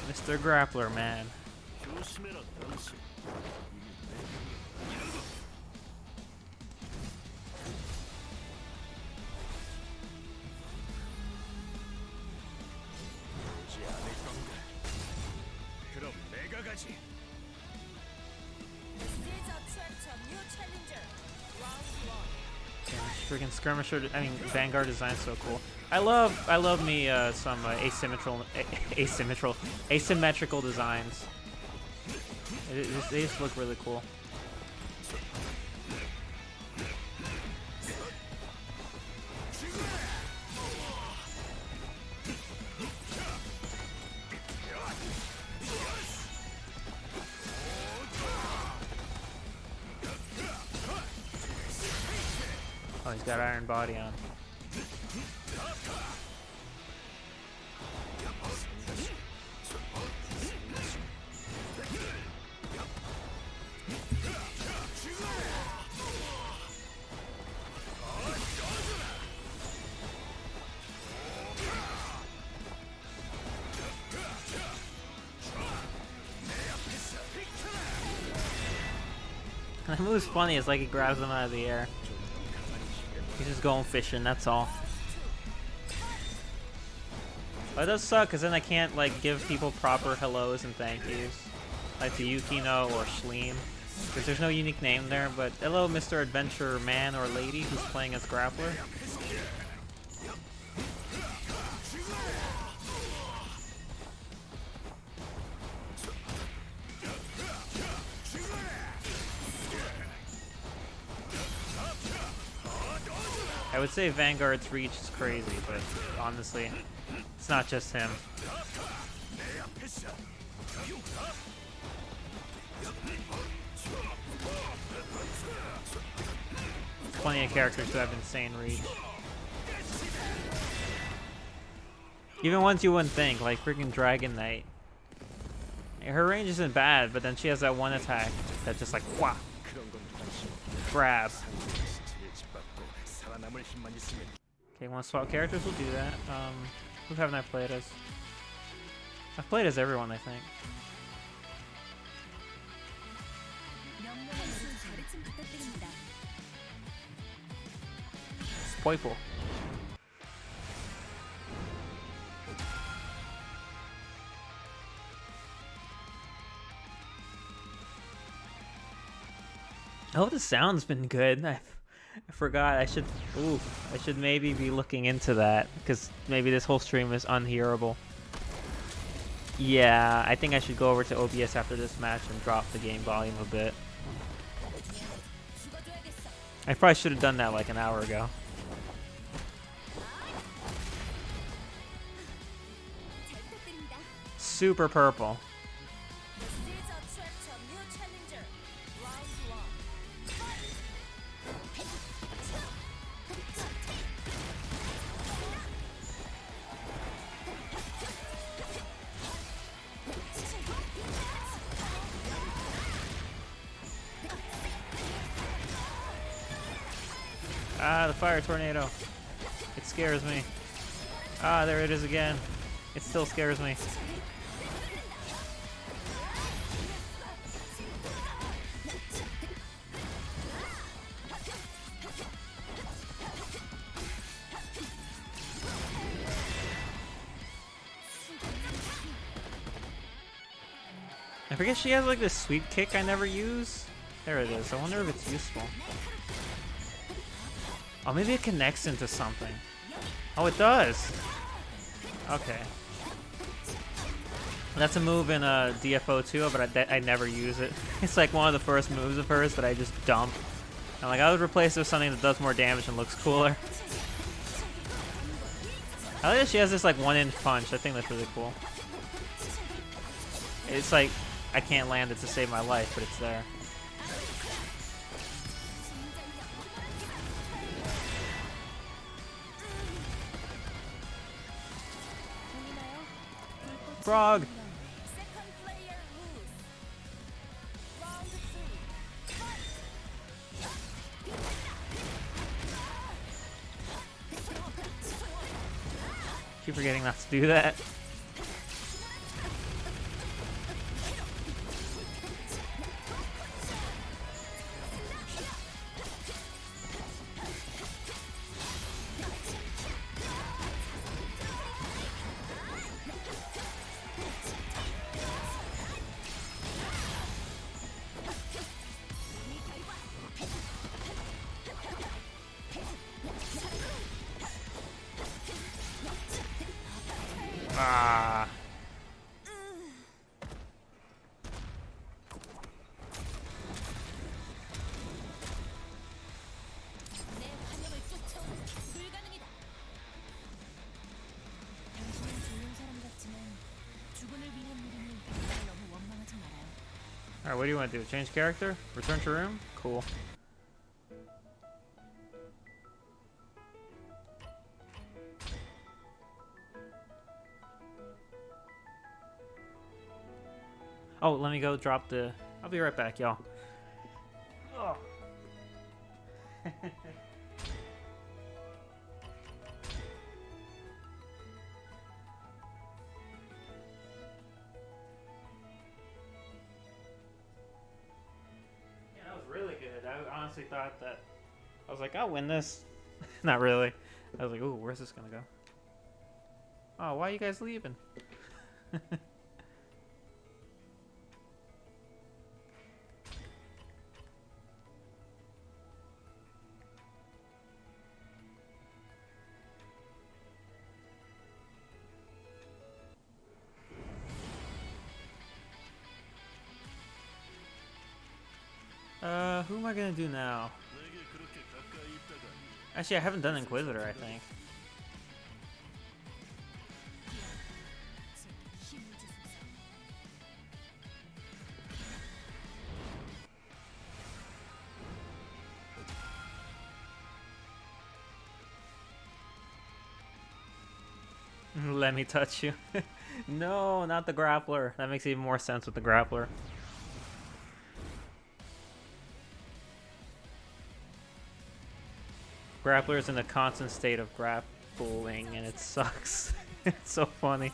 Speaker 1: Mr. Grappler Man. Yeah, freaking skirmisher. I mean, Vanguard design's so cool. I love me some asymmetrical designs. They just look really cool. Oh, he's got Iron Body on. That move's funny. It's like he grabs them out of the air. He's just going fishing, that's all. But it does suck, because then I can't, like, give people proper hellos and thank yous. Like to Yukino or Schleem. Because there's no unique name there, but hello, Mr. Adventurer man or lady who's playing as Grappler. I would say Vanguard's reach is crazy, but honestly, it's not just him. Plenty of characters who have insane reach. Even ones you wouldn't think, like freaking Dragon Knight. Her range isn't bad, but then she has that one attack that just like, whah, grab. Okay, want to swap characters? We'll do that. Who haven't I played as? I've played as everyone, I think. Spoiple. I hope the sound's been good. I forgot. I should maybe be looking into that, because maybe this whole stream is unhearable. Yeah, I think I should go over to OBS after this match and drop the game volume a bit. I probably should have done that like an hour ago. Super purple. Ah, the fire tornado. It scares me. Ah, there it is again. It still scares me. I forget she has like this sweep kick I never use. There it is. I wonder if it's useful. Oh, maybe it connects into something. Oh, it does. Okay. That's a move in DFO 2, but I never use it. It's like one of the first moves of hers that I just dump. I'm like, I would replace it with something that does more damage and looks cooler. I like that she has this like 1-inch punch. I think that's really cool. It's like, I can't land it to save my life, but it's there. Frog! Keep forgetting not to do that. Ah. Alright, what do you want to do? Change character? Return to room? Cool. Oh, let me go drop the... I'll be right back, y'all. Oh. I honestly thought that I was like, I'll win this. Not really. I was like, ooh, where's this gonna go? Oh, why are you guys leaving? Who am I gonna do now? Actually, I haven't done Inquisitor, I think. Let me touch you. No, not the grappler. That makes even more sense with the grappler. Grappler is in a constant state of grappling, and it sucks. It's so funny.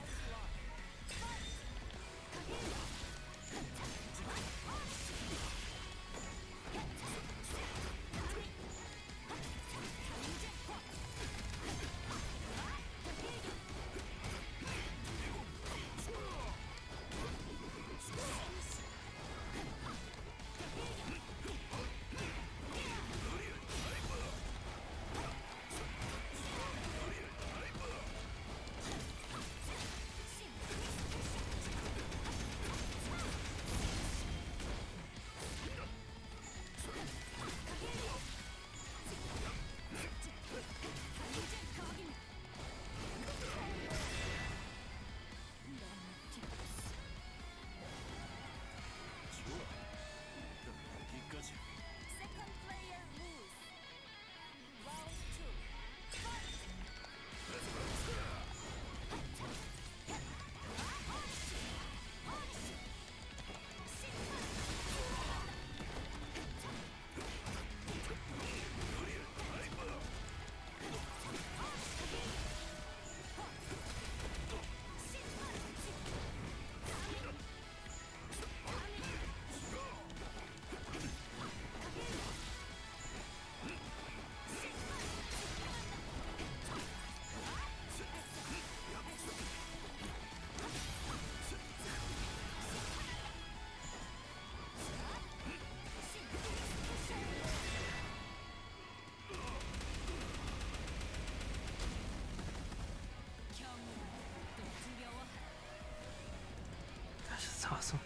Speaker 1: Awesome.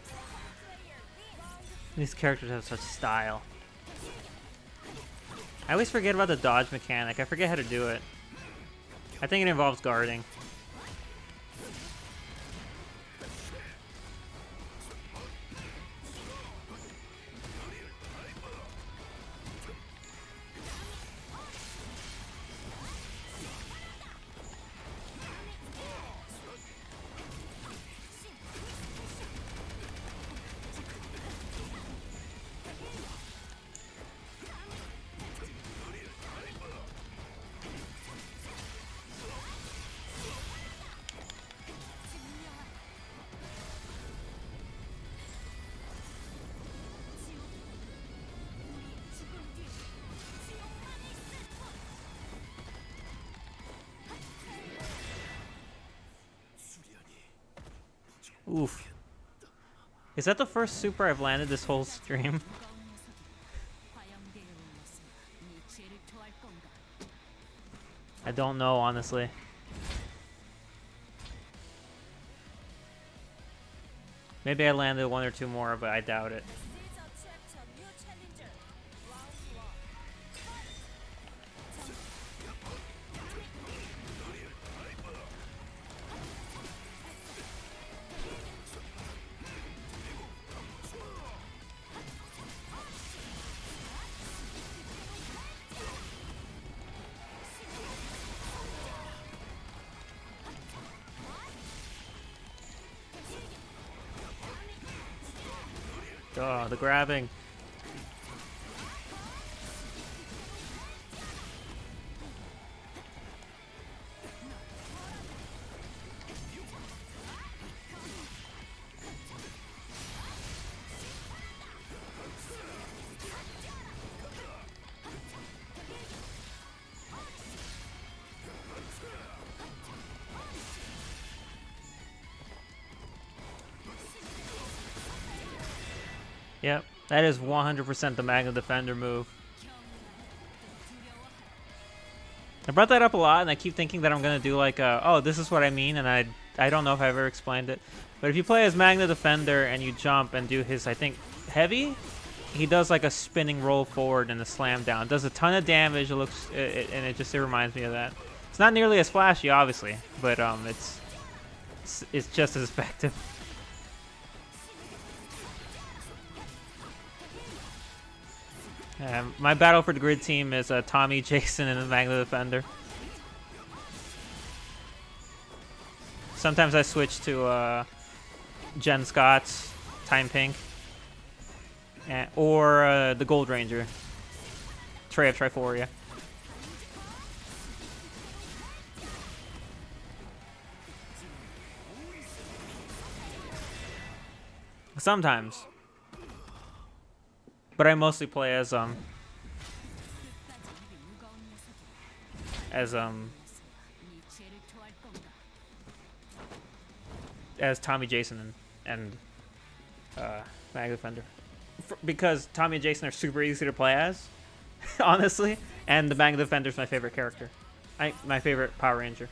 Speaker 1: These characters have such style. I always forget about the dodge mechanic. I forget how to do it. I think it involves guarding. Oof. Is that the first super I've landed this whole stream? I don't know, honestly. Maybe I landed 1 or 2 more, but I doubt it. Oh, the grabbing. Yep, that is 100% the Magna Defender move. I brought that up a lot, and I keep thinking that I'm going to do like oh, this is what I mean, and I don't know if I've ever explained it. But if you play as Magna Defender and you jump and do his, I think, heavy, he does like a spinning roll forward and a slam down. It does a ton of damage, and it just reminds me of that. It's not nearly as flashy, obviously, but it's just as effective. My battle for the grid team is Tommy, Jason, and the Magna Defender. Sometimes I switch to Jen Scott's Time Pink, or the Gold Ranger, Trey of Triforia. Sometimes. But I mostly play as Tommy, Jason, and Magna Defender, because Tommy and Jason are super easy to play as, honestly, and the Magna Defender is my favorite character, my favorite Power Ranger.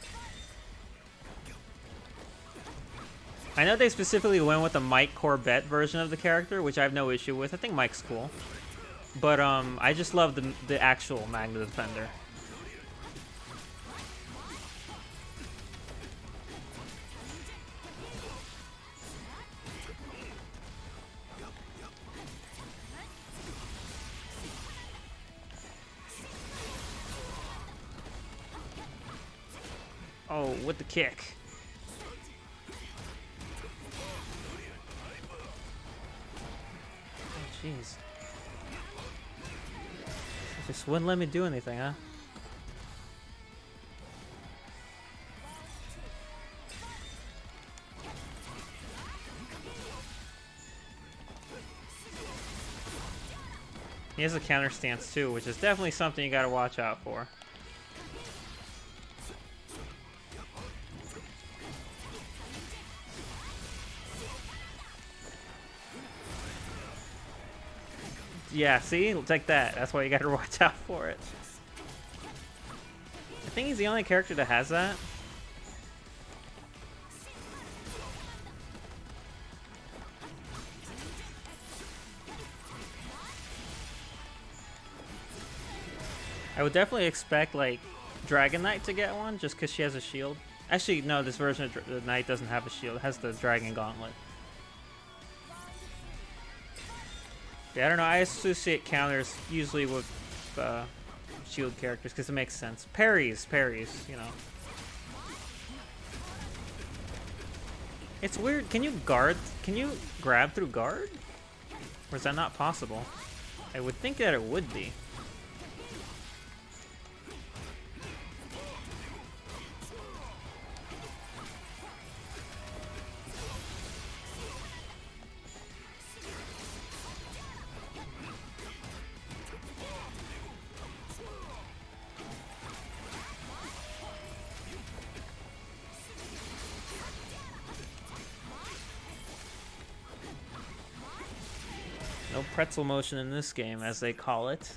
Speaker 1: I know they specifically went with the Mike Corbett version of the character, which I have no issue with. I think Mike's cool. But I just love the actual Magna Defender. Oh, with the kick. Jeez. Just wouldn't let me do anything, huh? He has a counter stance too, which is definitely something you gotta watch out for. Yeah, see? Like that. That's why you gotta watch out for it. I think he's the only character that has that. I would definitely expect, like, Dragon Knight to get one, just because she has a shield. Actually, no, this version of the Knight doesn't have a shield. It has the Dragon Gauntlet. Yeah, I don't know. I associate counters usually with shield characters because it makes sense. Parries, you know. It's weird. Can you guard? Can you grab through guard? Or is that not possible? I would think that it would be. No pretzel motion in this game, as they call it.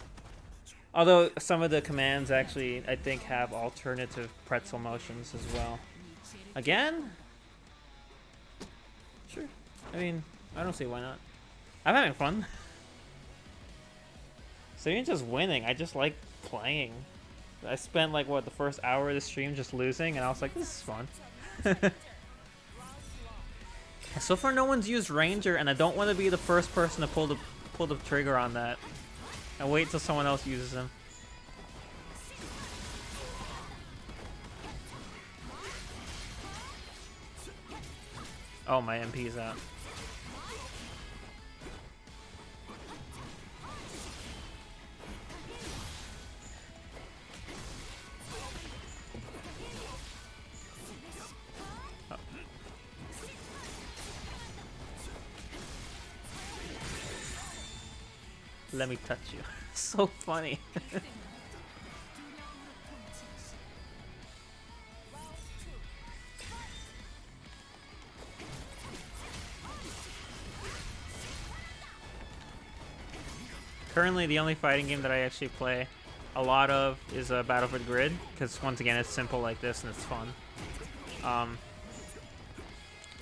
Speaker 1: Although some of the commands actually, I think, have alternative pretzel motions as well. Again? Sure. I mean, I don't see why not. I'm having fun. So even just winning, I just like playing. I spent like what the first hour of the stream just losing, and I was like, this is fun. So far, no one's used Ranger, and I don't want to be the first person to pull the trigger on that. And wait till someone else uses him. Oh, my MP's out. Oh. Let me touch you. So funny. Currently, the only fighting game that I actually play a lot of is Battlefield Grid, because once again, it's simple like this and it's fun.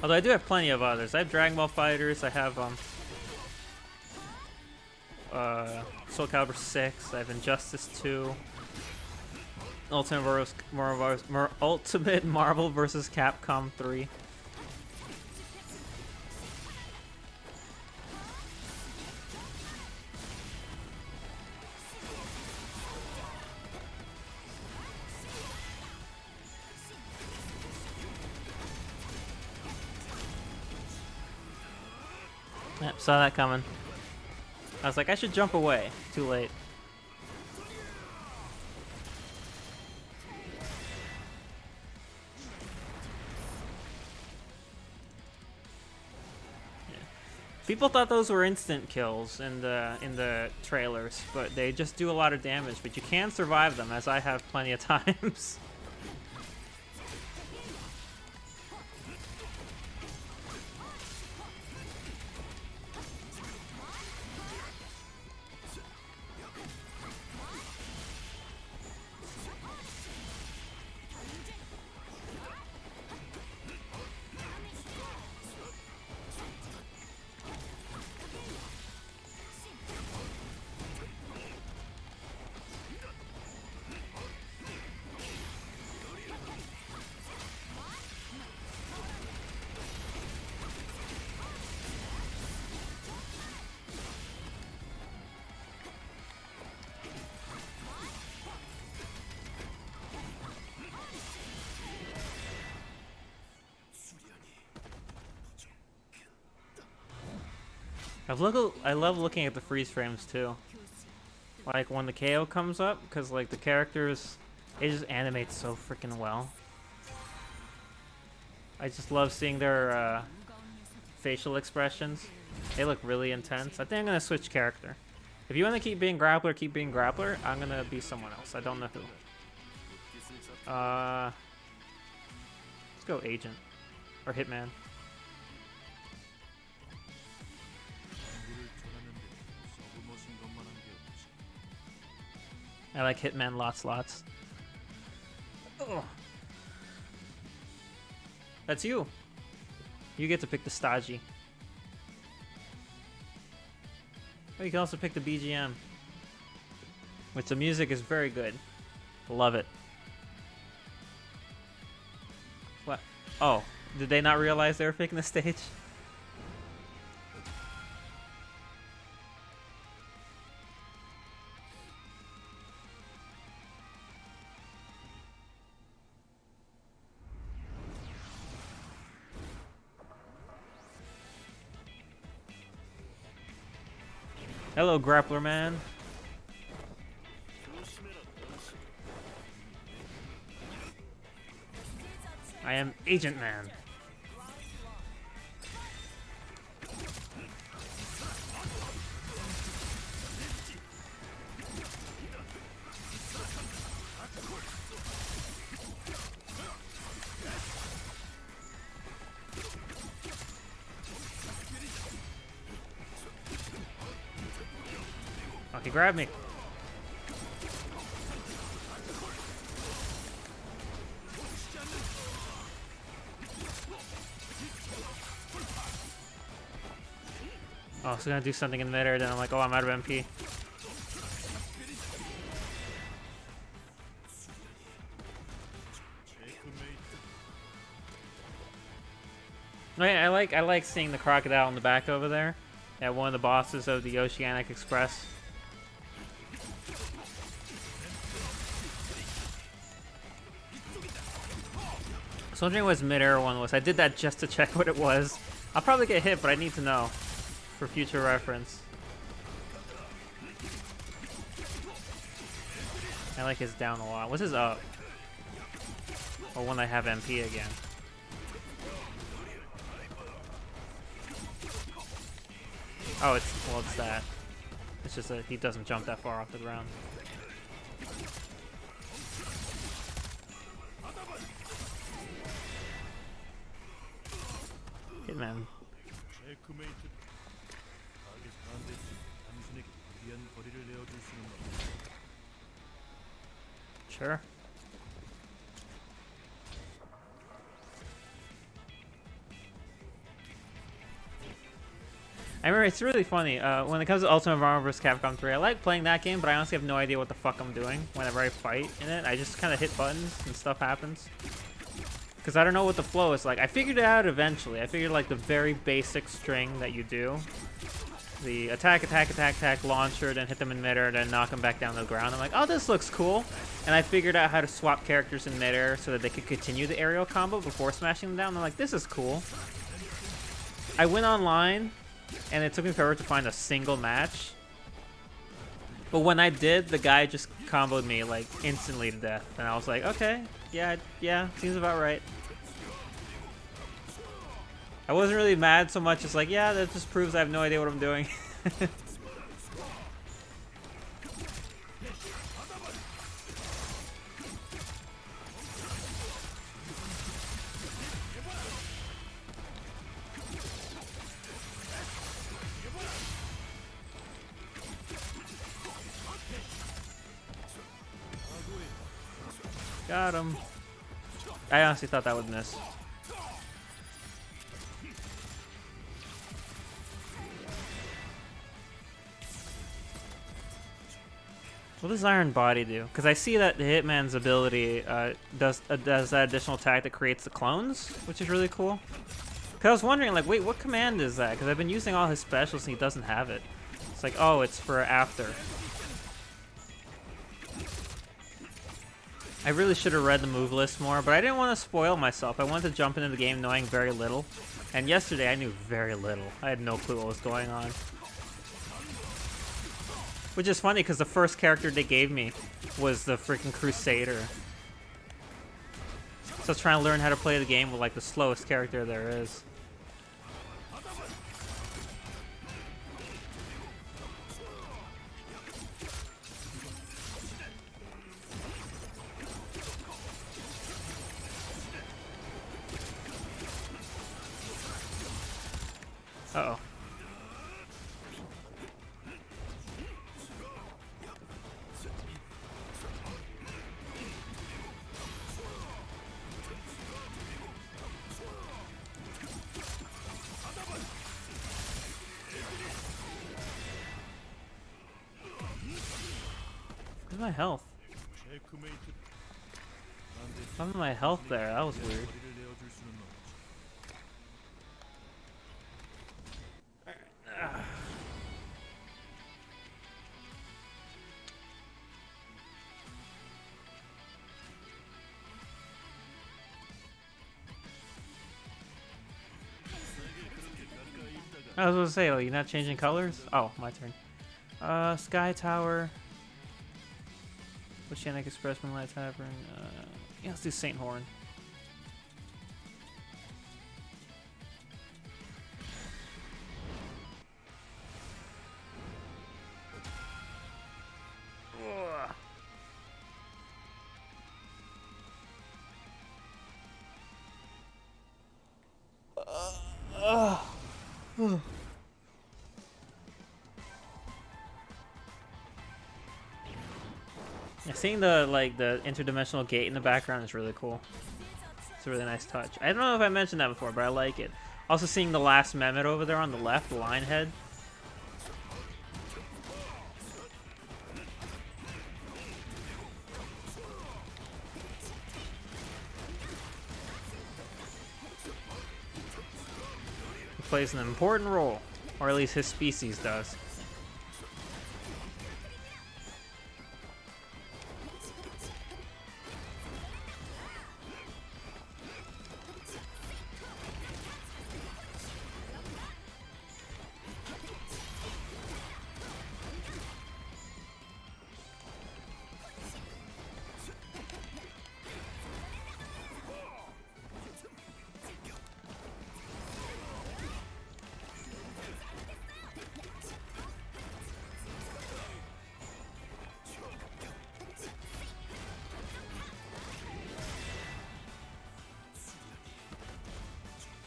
Speaker 1: Although I do have plenty of others. I have Dragon Ball Fighters. I have Soul Calibur 6. I have Injustice 2. Ultimate Marvel vs. Capcom 3. Yep, saw that coming. I was like, I should jump away. Too late. Yeah. People thought those were instant kills in the trailers, but they just do a lot of damage. But you can survive them, as I have plenty of times. I love looking at the freeze frames too. Like when the KO comes up, because like the characters, they just animate so freaking well. I just love seeing their facial expressions. They look really intense. I think I'm gonna switch character. If you want to keep being grappler, keep being grappler. I'm gonna be someone else. I don't know who. Let's go agent or hitman. I like hitman lots. Ugh. That's you. You get to pick the Stagi. Oh, you can also pick the BGM, which the music is very good. Love it. What? Oh, did they not realize they were picking the stage? Hello, grappler man. I am agent man. Okay, grab me. Oh, so gonna do something in midair, then I'm like, oh, I'm out of MP. I like seeing the crocodile in the back over there. Yeah, one of the bosses of the Oceanic Express. I was wondering what his mid-air one was. I did that just to check what it was. I'll probably get hit, but I need to know for future reference. I like his down a lot. What's his up? Or when I have MP again. Oh, it's that. It's just that he doesn't jump that far off the ground. Hitman. Sure. I remember it's really funny when it comes to Ultimate Marvel vs. Capcom 3. I like playing that game, but I honestly have no idea what the fuck I'm doing whenever I fight in it. I just kind of hit buttons and stuff happens. Because I don't know what the flow is like. I figured it out eventually. I figured like the very basic string that you do. The attack, attack, attack, attack, launcher, then hit them in midair, then knock them back down to the ground. I'm like, oh, this looks cool. And I figured out how to swap characters in midair so that they could continue the aerial combo before smashing them down. I'm like, this is cool. I went online, and it took me forever to find a single match. But when I did, the guy just comboed me like instantly to death. And I was like, okay, yeah, seems about right. I wasn't really mad so much as like, yeah, that just proves I have no idea what I'm doing. Got him. I honestly thought that would miss. What does Iron Body do? Because I see that the Hitman's ability does that additional attack that creates the clones, which is really cool. Because I was wondering, like, wait, what command is that? Because I've been using all his specials and he doesn't have it. It's like, oh, it's for after. I really should have read the move list more, but I didn't want to spoil myself. I wanted to jump into the game knowing very little. And yesterday I knew very little. I had no clue what was going on. Which is funny because the first character they gave me was the freaking Crusader. So I was trying to learn how to play the game with like the slowest character there is. Uh-oh. Where's my health? Where's my health there? That was weird. I was going to say, oh, you're not changing colors? Oh, my turn. Sky Tower. Oceanic Express, Moonlight Tavern. Yeah, let's do Saint Horn. Yeah, seeing the interdimensional gate in the background is really cool. It's a really nice touch. I don't know if I mentioned that before, but I like it. Also seeing the last Mehmet over there on the left, the lion head. plays an important role, or at least his species does.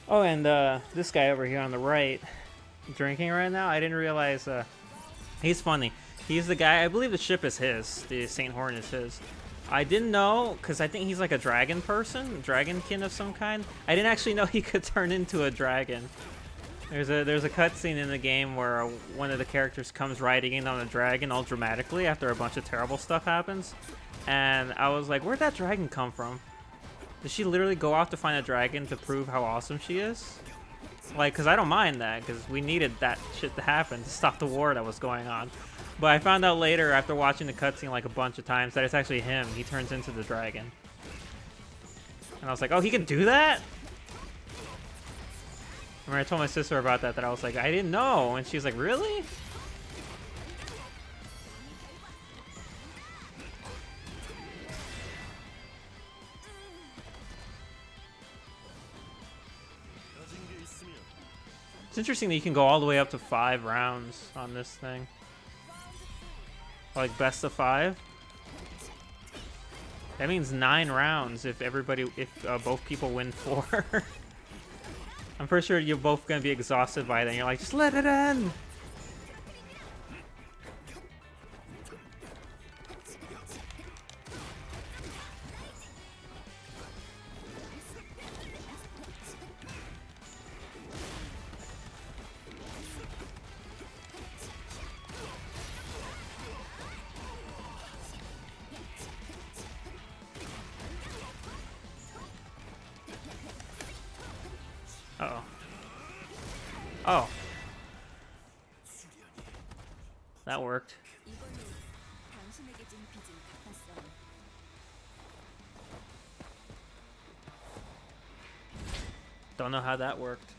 Speaker 1: Oh, and this guy over here on the right, drinking right now, I didn't realize, he's funny. He's the guy, I believe the ship is his, the Saint Horn is his. I didn't know, because I think he's like a dragon person, dragonkin of some kind. I didn't actually know he could turn into a dragon. There's a cutscene in the game where one of the characters comes riding in on a dragon all dramatically after a bunch of terrible stuff happens. And I was like, where'd that dragon come from? Did she literally go off to find a dragon to prove how awesome she is? Like, because I don't mind that, because we needed that shit to happen to stop the war that was going on. But I found out later, after watching the cutscene like a bunch of times, that it's actually him. He turns into the dragon. And I was like, oh, he can do that? I remember I told my sister about that I was like, I didn't know. And she's like, really? It's interesting that you can go all the way up to 5 rounds on this thing. Like best of 5. That means 9 rounds if both people win 4. I'm pretty sure you're both gonna be exhausted by then. You're like, just let it end. Uh-oh. Oh. That worked. Don't know how that worked.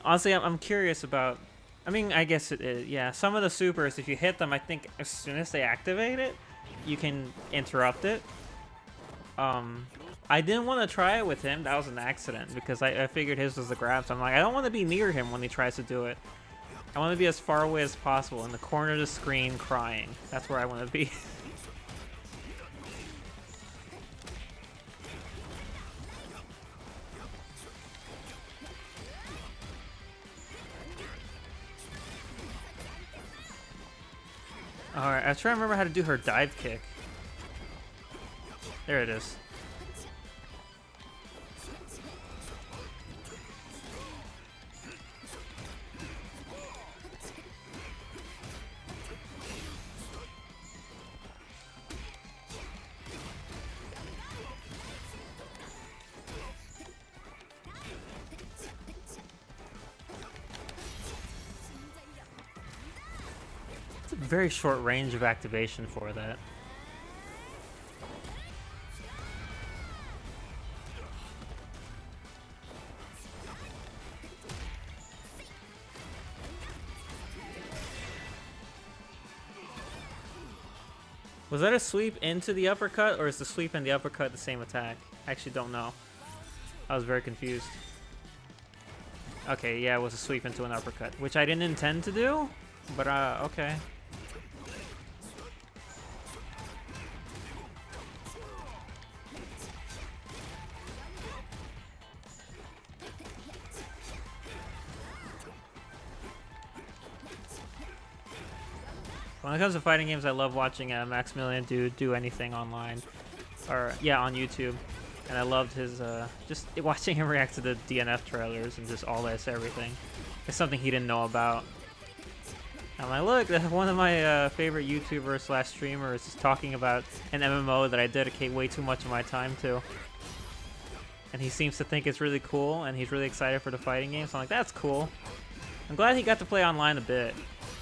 Speaker 1: Honestly, I'm curious about... I mean, I guess it is. Yeah, some of the supers, if you hit them, I think as soon as they activate it, you can interrupt it. I didn't want to try it with him. That was an accident because I figured his was the grab. So I'm like, I don't want to be near him when he tries to do it. I want to be as far away as possible in the corner of the screen crying. That's where I want to be. Alright, I was trying to remember how to do her dive kick. There it is. It's a very short range of activation for that. Was that a sweep into the uppercut, or is the sweep and the uppercut the same attack? I actually don't know. I was very confused. Okay, yeah, it was a sweep into an uppercut, which I didn't intend to do, but okay. When it comes to fighting games, I love watching Maximilian do anything online, or yeah, on YouTube. And I loved his just watching him react to the DNF trailers and just all this everything. It's something he didn't know about. I'm like, look, that's one of my favorite YouTubers slash streamers is talking about an MMO that I dedicate way too much of my time to. and he seems to think it's really cool, and he's really excited for the fighting game. So I'm like, that's cool. I'm glad he got to play online a bit.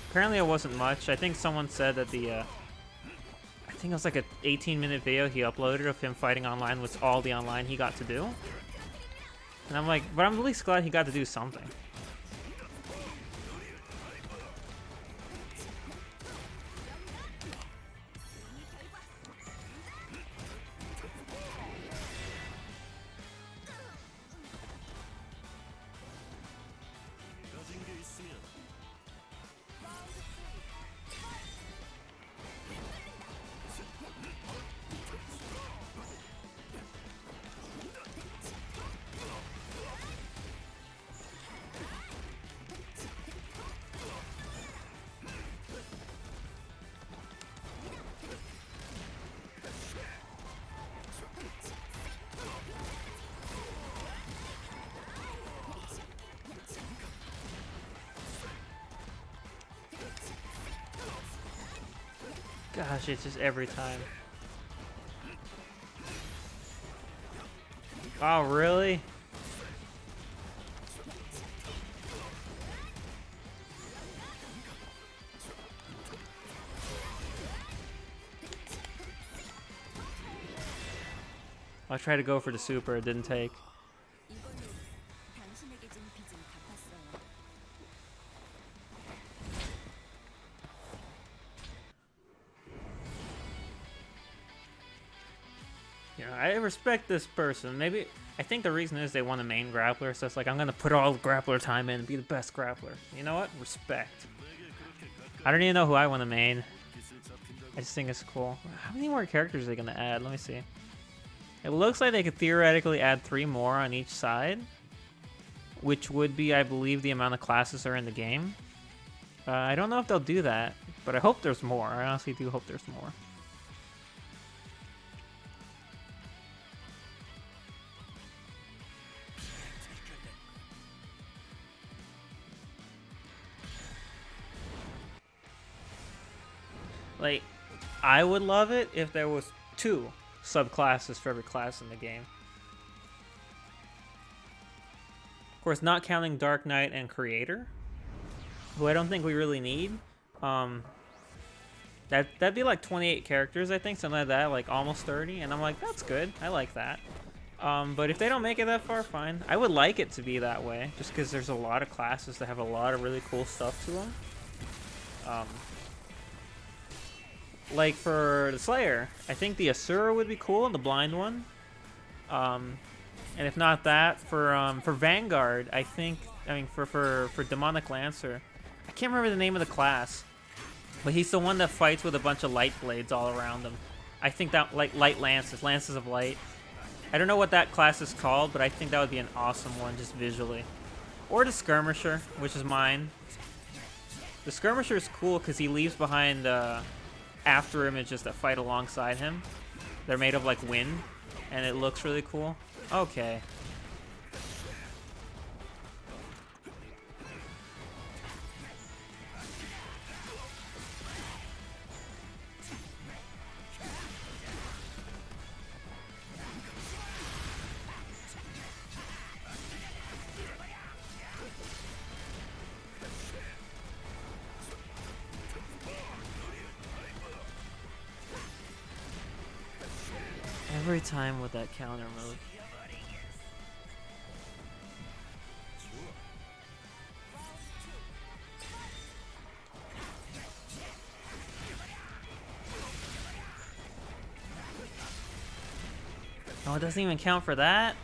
Speaker 1: Apparently it wasn't much. I think someone said that I think it was like an 18-minute video he uploaded of him fighting online was all the online he got to do. And I'm like, but I'm at least glad he got to do something. Gosh, it's just every time. Oh, really? I tried to go for the super, it didn't take. You know, I respect this person. Maybe I think the reason is they want a main grappler, so it's like I'm gonna put all the grappler time in and be the best grappler. You know what? Respect. I don't even know who I want to main. I just think it's cool. How many more characters are they gonna add? Let me see. It looks like they could theoretically add 3 more on each side, which would be, I believe, the amount of classes are in the game. I don't know if they'll do that, but I hope there's more. I honestly do hope there's more. Like, I would love it if there was 2 subclasses for every class in the game. Of course, not counting Dark Knight and Creator, who I don't think we really need. That'd be like 28 characters, I think, something like that, like almost 30, and I'm like, that's good. I like that. But if they don't make it that far, fine. I would like it to be that way, just because there's a lot of classes that have a lot of really cool stuff to them. Like for the Slayer, I think the Asura would be cool, the blind one. And if not that, for Vanguard, I think, for Demonic Lancer, I can't remember the name of the class, but he's the one that fights with a bunch of light blades all around him. I think that, like, light lances, lances of light. I don't know what that class is called, but I think that would be an awesome one just visually. Or the Skirmisher, which is mine. The Skirmisher is cool because he leaves behind after images that fight alongside him. They're made of like wind, and it looks really cool. Okay. Every time with that counter move. Oh, it doesn't even count for that?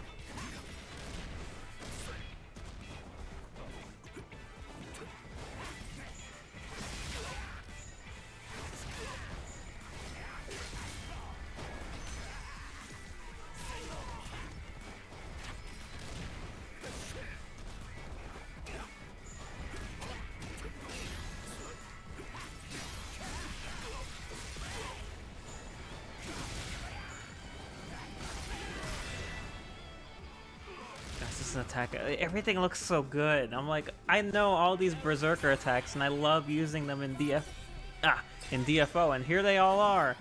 Speaker 1: Attack. Everything looks so good. I'm like, I know all these berserker attacks and I love using them in DFO, and here they all are.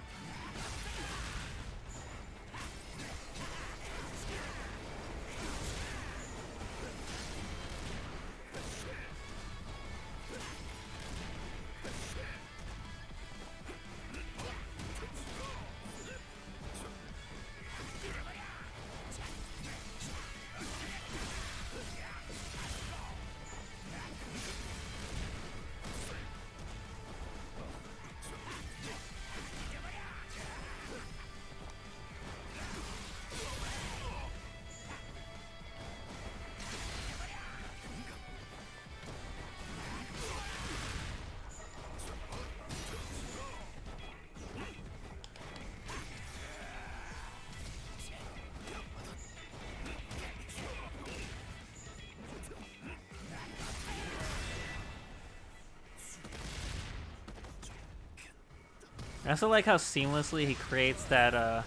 Speaker 1: I also like how seamlessly he creates that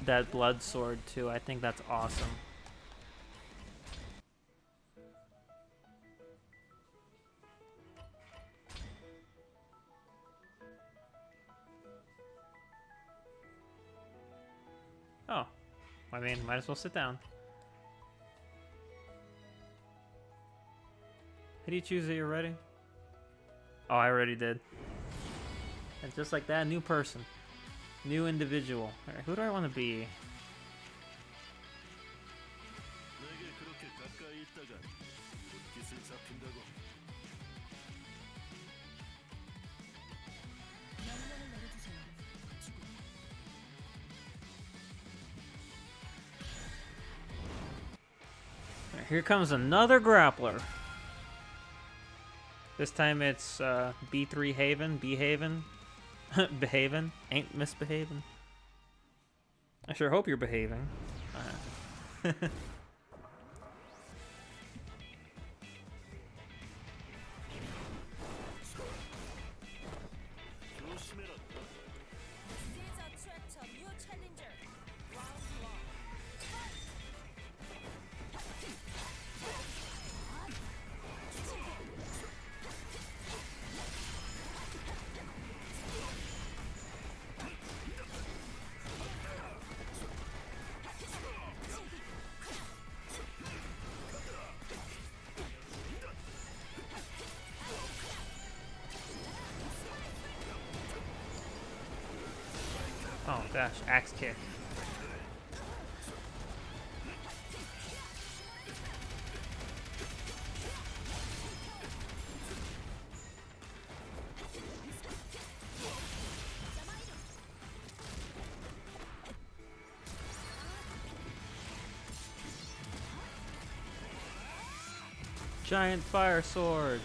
Speaker 1: that blood sword too. I think that's awesome. Oh, I mean, might as well sit down. How do you choose that you're ready? Oh, I already did. And just like that, new person. New individual. Alright, who do I want to be? Alright, here comes another grappler. This time it's B3 Haven, B Haven, behaving, ain't misbehaving. I sure hope you're behaving. Oh gosh, axe kick. Giant fire sword.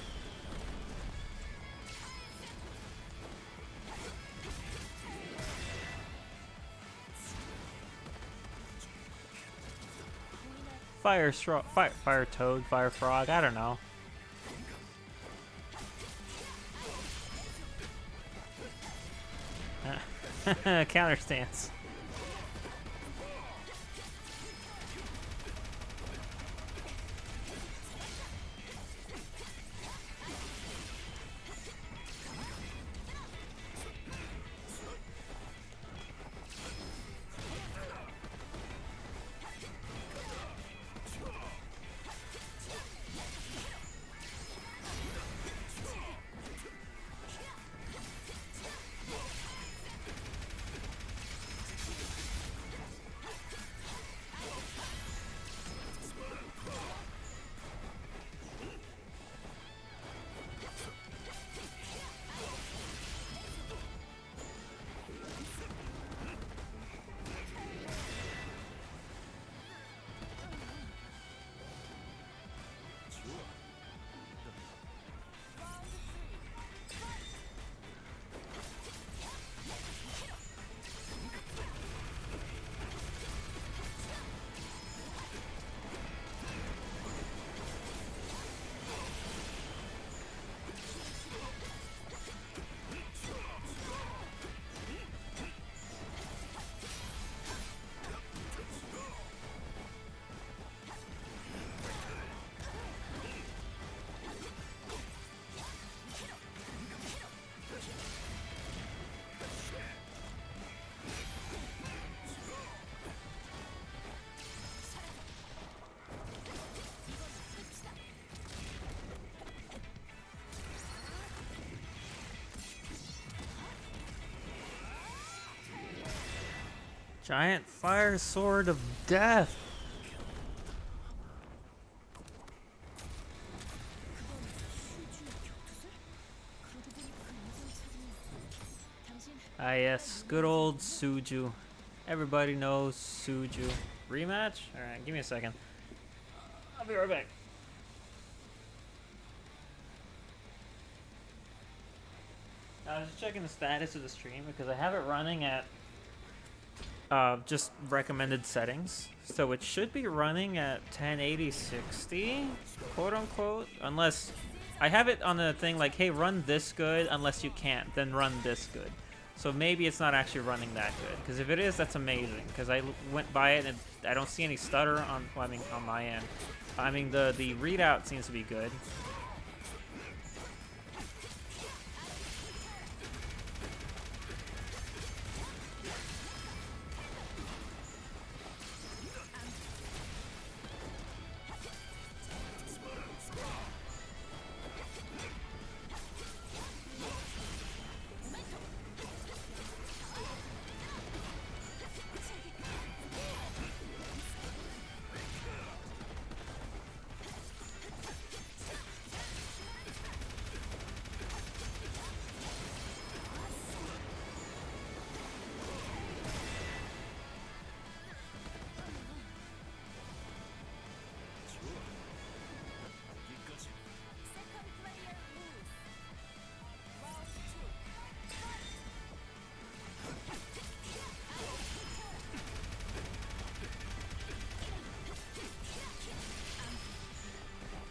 Speaker 1: Fire toad, fire frog, I don't know. Counter stance. Giant fire sword of death. Ah yes, good old Suju. Everybody knows Suju. Rematch? Alright, give me a second. I'll be right back. I was just checking the status of the stream because I have it running at just recommended settings. So it should be running at 1080 60, quote unquote, unless I have it on the thing like, hey, run this good unless you can't, then run this good. So maybe it's not actually running that good. Because if it is, that's amazing. Because I went by it and I don't see any stutter on, well, I mean, on my end. I mean, the readout seems to be good.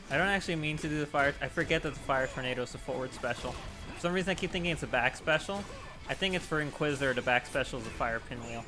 Speaker 1: I don't actually mean to do the fire. I forget that the fire tornado is a forward special. For some reason, I keep thinking it's a back special. I think it's for Inquisitor. The back special is a fire pinwheel.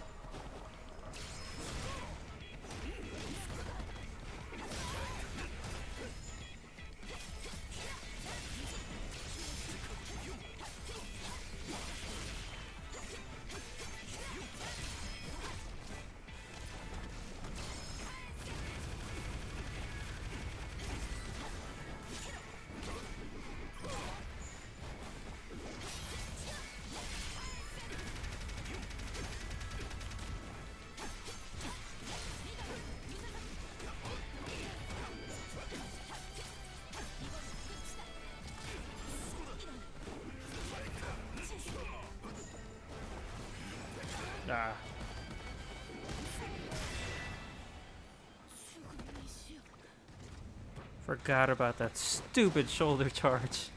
Speaker 1: Ah. Forgot about that stupid shoulder charge.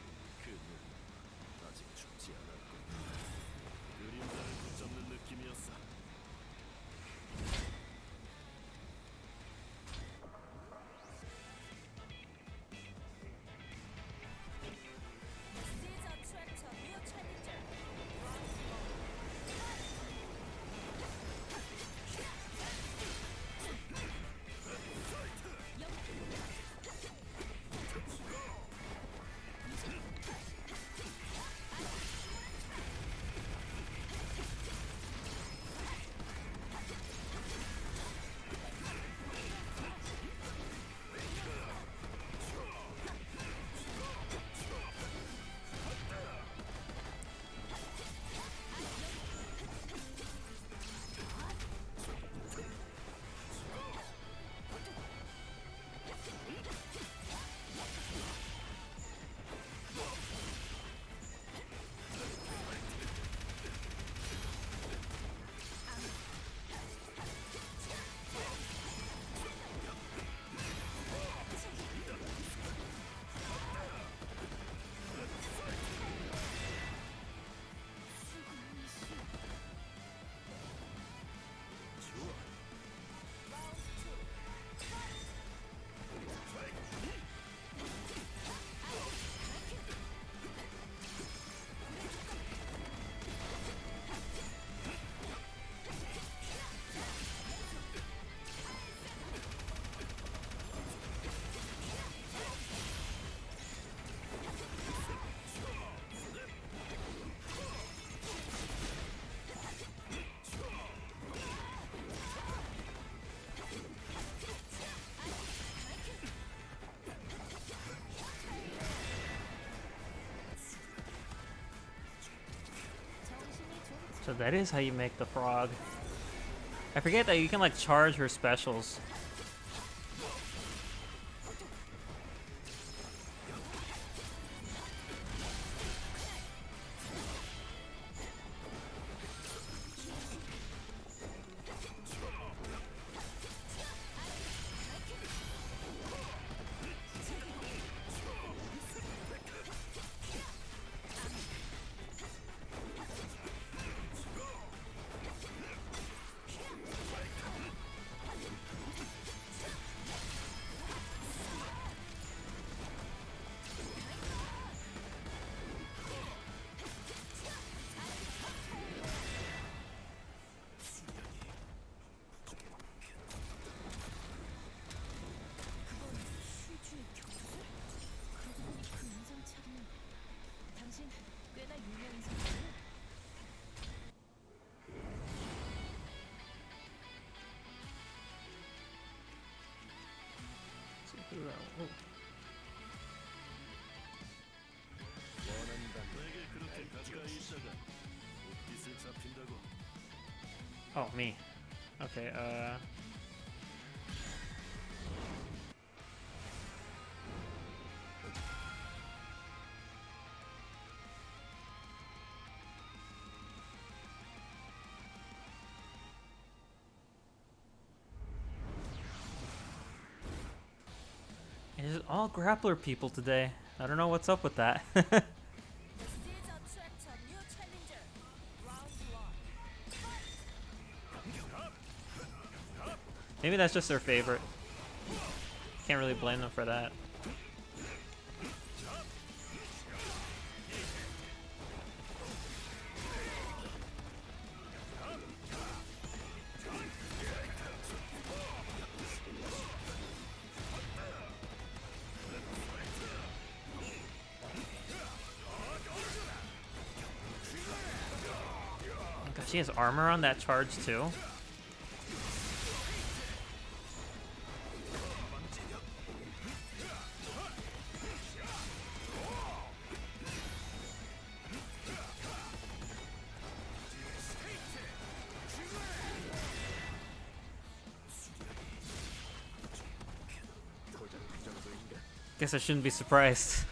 Speaker 1: So that is how you make the frog. I forget that you can like charge her specials. Oh, me. Okay, it's all grappler people today. I don't know what's up with that. Maybe that's just their favorite. Can't really blame them for that. God, she has armor on that charge too. Guess I shouldn't be surprised.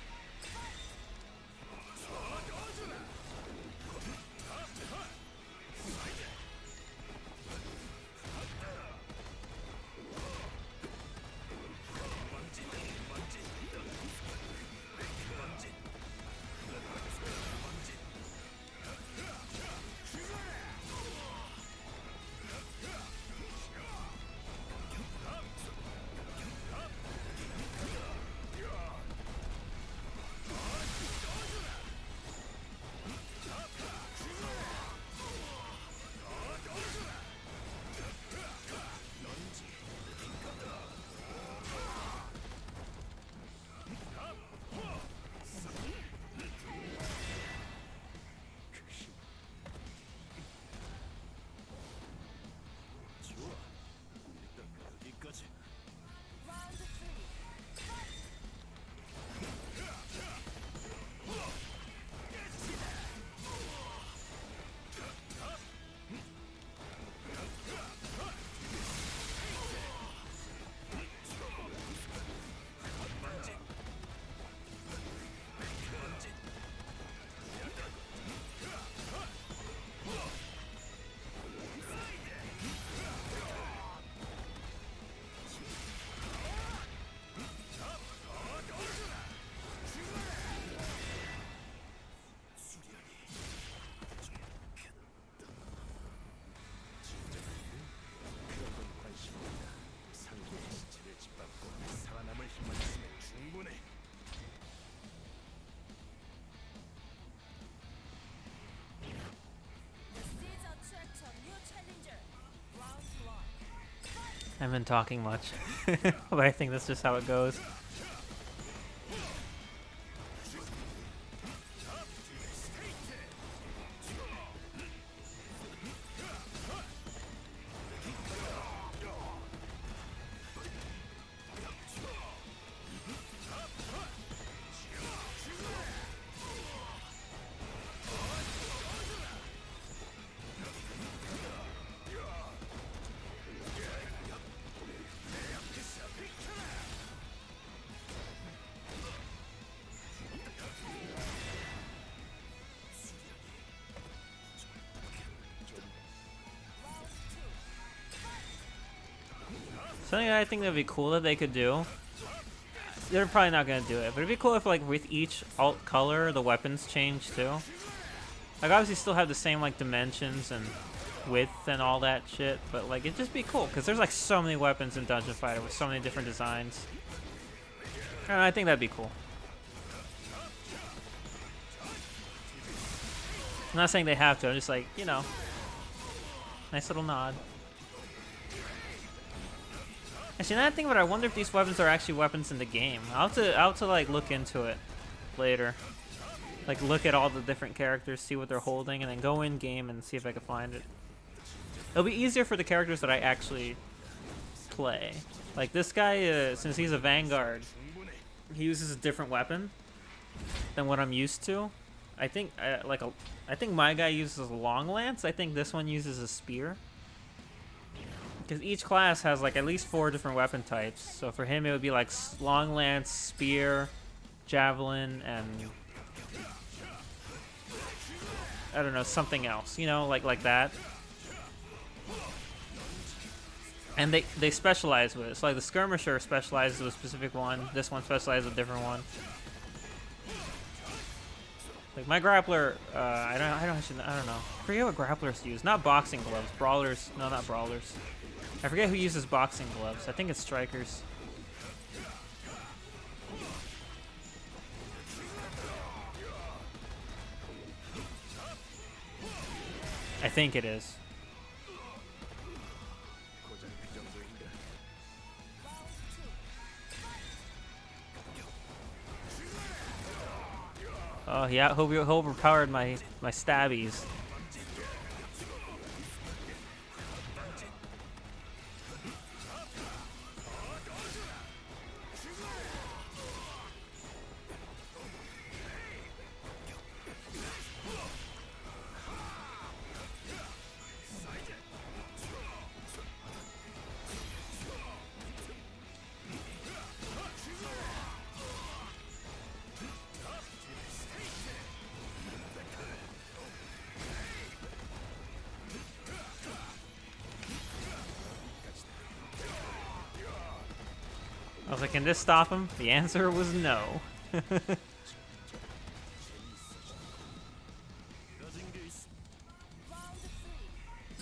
Speaker 1: I haven't been talking much, but I think that's just how it goes. Something I think that'd be cool that they could do. They're probably not gonna do it, but it'd be cool if, like, with each alt color, the weapons change too. Like, obviously, still have the same like dimensions and width and all that shit, but like, it'd just be cool because there's like so many weapons in Dungeon Fighter with so many different designs. And I think that'd be cool. I'm not saying they have to. I'm just like, you know, nice little nod. Actually, now that I think about it, I wonder if these weapons are actually weapons in the game. I'll have to like look into it later. Like, look at all the different characters, see what they're holding, and then go in game and see if I can find it. It'll be easier for the characters that I actually play. Like this guy, since he's a Vanguard, he uses a different weapon than what I'm used to. I think I think my guy uses a long lance. I think this one uses a spear. Because each class has like at least 4 different weapon types. So for him it would be like long lance, spear, javelin, and I don't know, something else. You know, like that. And they specialize with it. So like the skirmisher specializes with a specific one. This one specializes with a different one. Like my grappler, I don't know. I forget what grapplers use. Not boxing gloves. Brawlers. No, not brawlers. I forget who uses boxing gloves. I think it's strikers. I think it is. Oh yeah, he overpowered my stabbies. I was like, can this stop him? The answer was no.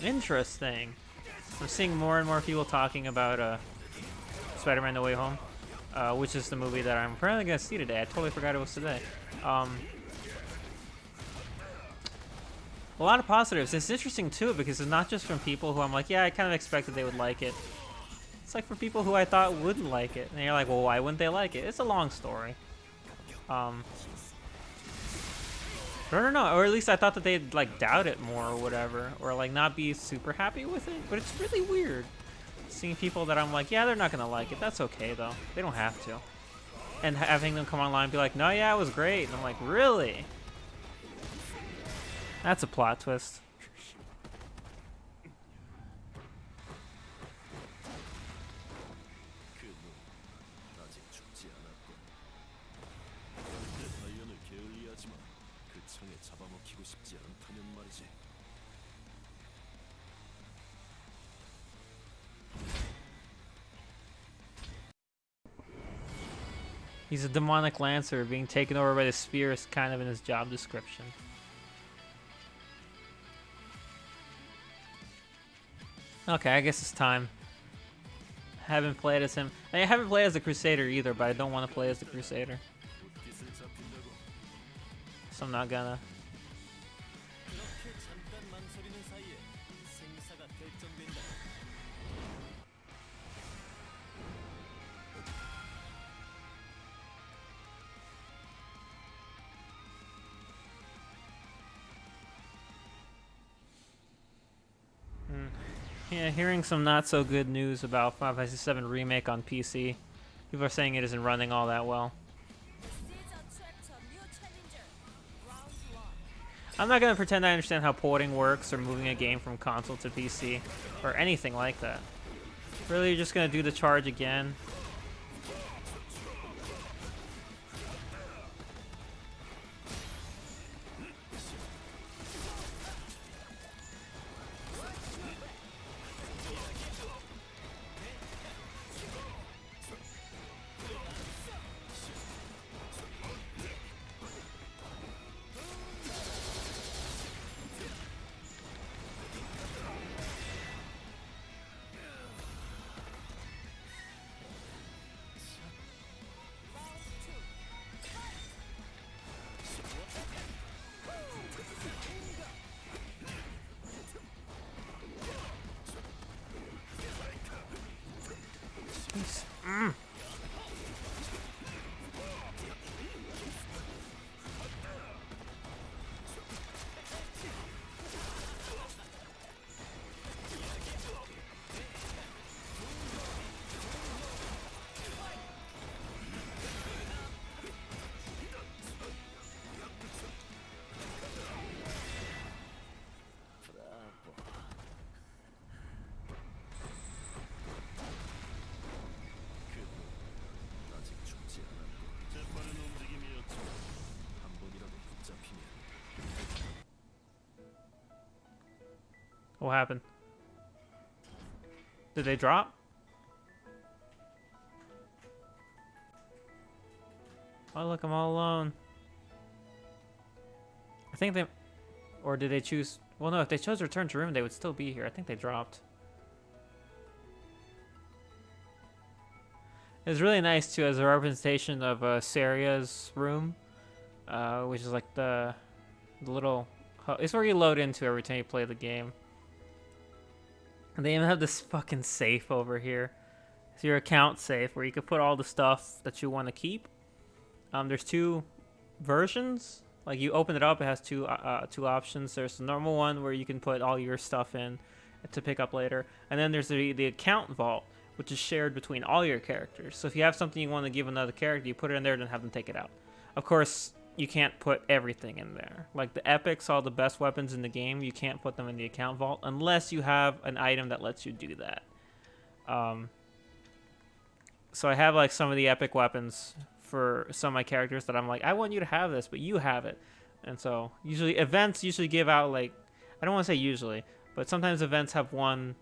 Speaker 1: Interesting. I'm seeing more and more people talking about Spider-Man No Way Home, which is the movie that I'm apparently going to see today. I totally forgot it was today. A lot of positives. It's interesting, too, because it's not just from people who I'm like, yeah, I kind of expected they would like it. It's like for people who I thought wouldn't like it. And you're like, well, why wouldn't they like it? It's a long story. I don't know. Or at least I thought that they'd, like, doubt it more or whatever. Or, like, not be super happy with it. But it's really weird seeing people that I'm like, yeah, they're not going to like it. That's okay, though. They don't have to. And having them come online and be like, no, yeah, it was great. And I'm like, really? That's a plot twist. He's a demonic lancer. Being taken over by the spear is kind of in his job description. Okay, I guess it's time. Haven't played as him. I haven't played as the Crusader either, but I don't want to play as the Crusader. So I'm not gonna. Yeah, hearing some not so good news about Final Fantasy VII Remake on PC. People are saying it isn't running all that well. I'm not gonna pretend I understand how porting works or moving a game from console to PC or anything like that. Really, you're just gonna do the charge again? What happened? Did they drop? Oh, look, I'm all alone. I think they... Or did they choose... Well, no, if they chose return to room, they would still be here. I think they dropped. It was really nice, too, as a representation of Saria's room. Which is like the little... It's where you load into every time you play the game. And they even have this fucking safe over here. It's your account safe, where you can put all the stuff that you want to keep. There's two versions. Like, you open it up, it has two options. There's the normal one where you can put all your stuff in to pick up later. And then there's the account vault, which is shared between all your characters. So if you have something you want to give another character, you put it in there and then have them take it out. Of course, you can't put everything in there. Like the epics, all the best weapons in the game, you can't put them in the account vault unless you have an item that lets you do that. So I have like some of the epic weapons for some of my characters that I'm like, I want you to have this, but you have it. And so usually events give out like, I don't want to say usually, but sometimes events have one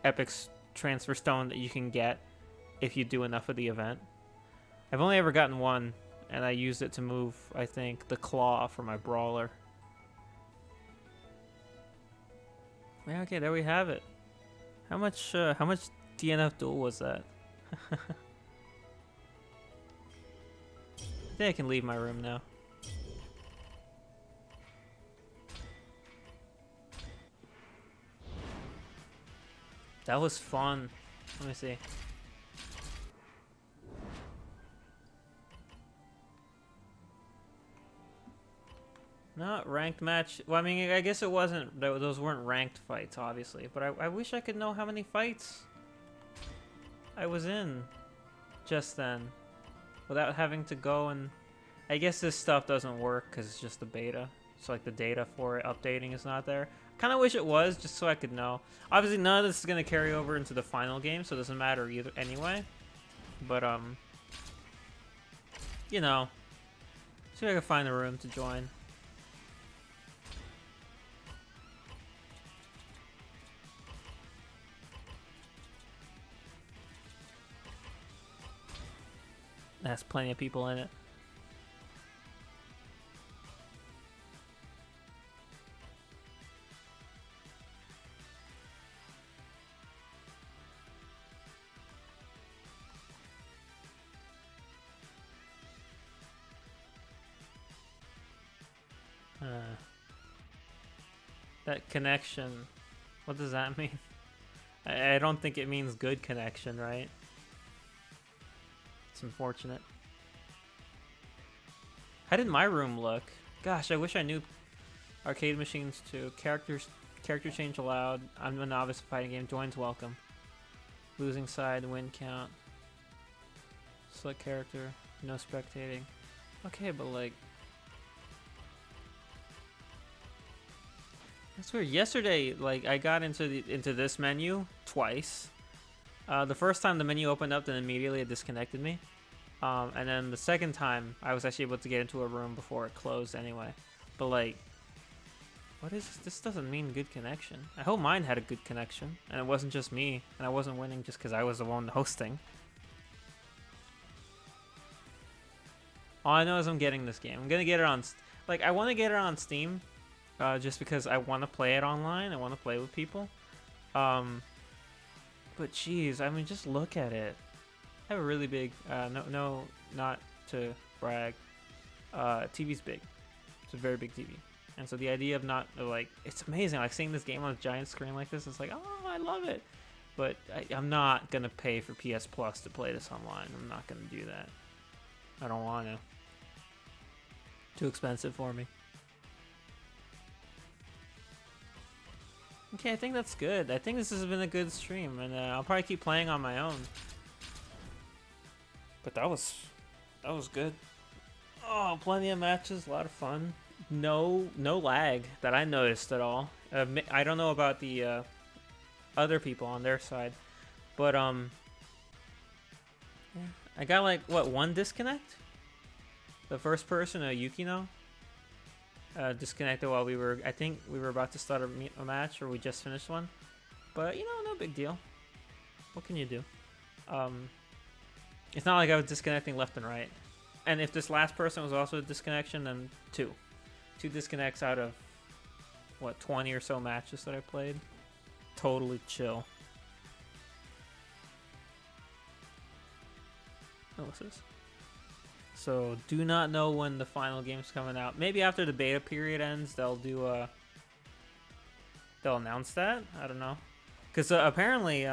Speaker 1: epic transfer stone that you can get if you do enough of the event. I've only ever gotten one, and I used it to move, I think, the claw for my brawler. Yeah, okay, there we have it. How much DNF Duel was that? I think I can leave my room now. That was fun. Let me see. Not ranked match. Well, I mean, I guess it wasn't. Those weren't ranked fights, obviously. But I wish I could know how many fights I was in just then, without having to go and. I guess this stuff doesn't work because it's just the beta. So like the data for it updating is not there. Kind of wish it was, just so I could know. Obviously, none of this is gonna carry over into the final game, so it doesn't matter either anyway. But you know, see if I can find a room to join. It has plenty of people in it. That connection, what does that mean? I don't think it means good connection, right? It's unfortunate. How did my room look? Gosh, I wish I knew. Arcade machines too. Character change allowed. I'm a novice fighting game. Joins welcome. Losing side, win count. Select character. No spectating. Okay, but like. That's weird. Yesterday, like, I got into this menu twice. The first time the menu opened up, then immediately it disconnected me. And then the second time, I was actually able to get into a room before it closed anyway. But like, what is this? This doesn't mean good connection. I hope mine had a good connection, and it wasn't just me, and I wasn't winning just because I was the one hosting. All I know is I'm getting this game. I'm gonna get it on, like, I want to get it on Steam. Just because I want to play it online, I want to play with people. But geez, I mean, just look at it. I have a really big, no, not to brag. TV's big. It's a very big TV, and so the idea of not like, it's amazing. Like seeing this game on a giant screen like this, it's like, oh, I love it. But I'm not gonna pay for PS Plus to play this online. I'm not gonna do that. I don't want to. Too expensive for me. Okay, I think that's good. I think this has been a good stream, and I'll probably keep playing on my own. But that was good. Oh, plenty of matches, a lot of fun. No lag that I noticed at all. I don't know about the other people on their side, but yeah, I got like what, one disconnect. The first person, Yukino. disconnected while I think we were about to start a match, or we just finished one. But, you know, no big deal. What can you do? It's not like I was disconnecting left and right. And if this last person was also a disconnection, then two. 2 disconnects out of, what, 20 or so matches that I played. Totally chill. Oh, what's this? So, do not know when the final game's coming out. Maybe after the beta period ends, they'll do they'll announce that? I don't know. Because apparently,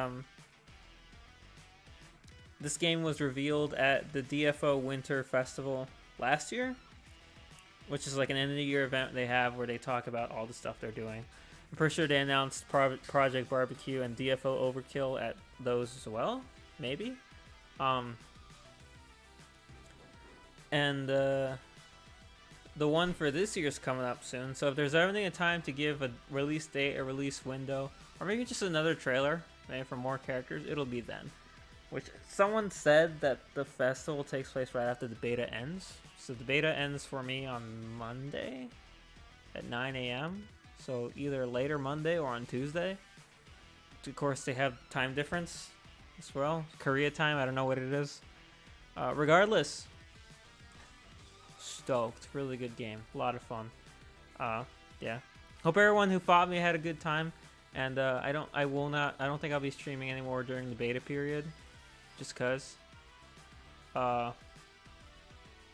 Speaker 1: this game was revealed at the DFO Winter Festival last year, which is like an end-of-the-year event they have where they talk about all the stuff they're doing. I'm pretty sure they announced Project Barbecue and DFO Overkill at those as well, maybe. And the one for this year's coming up soon. So if there's ever a time to give a release date, a release window, or maybe just another trailer, maybe for more characters, it'll be then. Which someone said that the festival takes place right after the beta ends. So the beta ends for me on Monday at 9 a.m. So either later Monday or on Tuesday. Of course, they have time difference as well. Korea time, I don't know what it is. Regardless, stoked. Really good game. A lot of fun. Yeah. Hope everyone who fought me had a good time. And I don't think I'll be streaming anymore during the beta period. Just cause.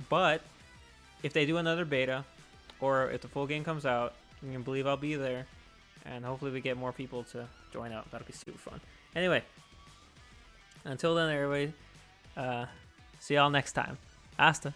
Speaker 1: But if they do another beta, or if the full game comes out, you can believe I'll be there, and hopefully we get more people to join up. That'll be super fun. Anyway, until then, everybody, see y'all next time. Hasta.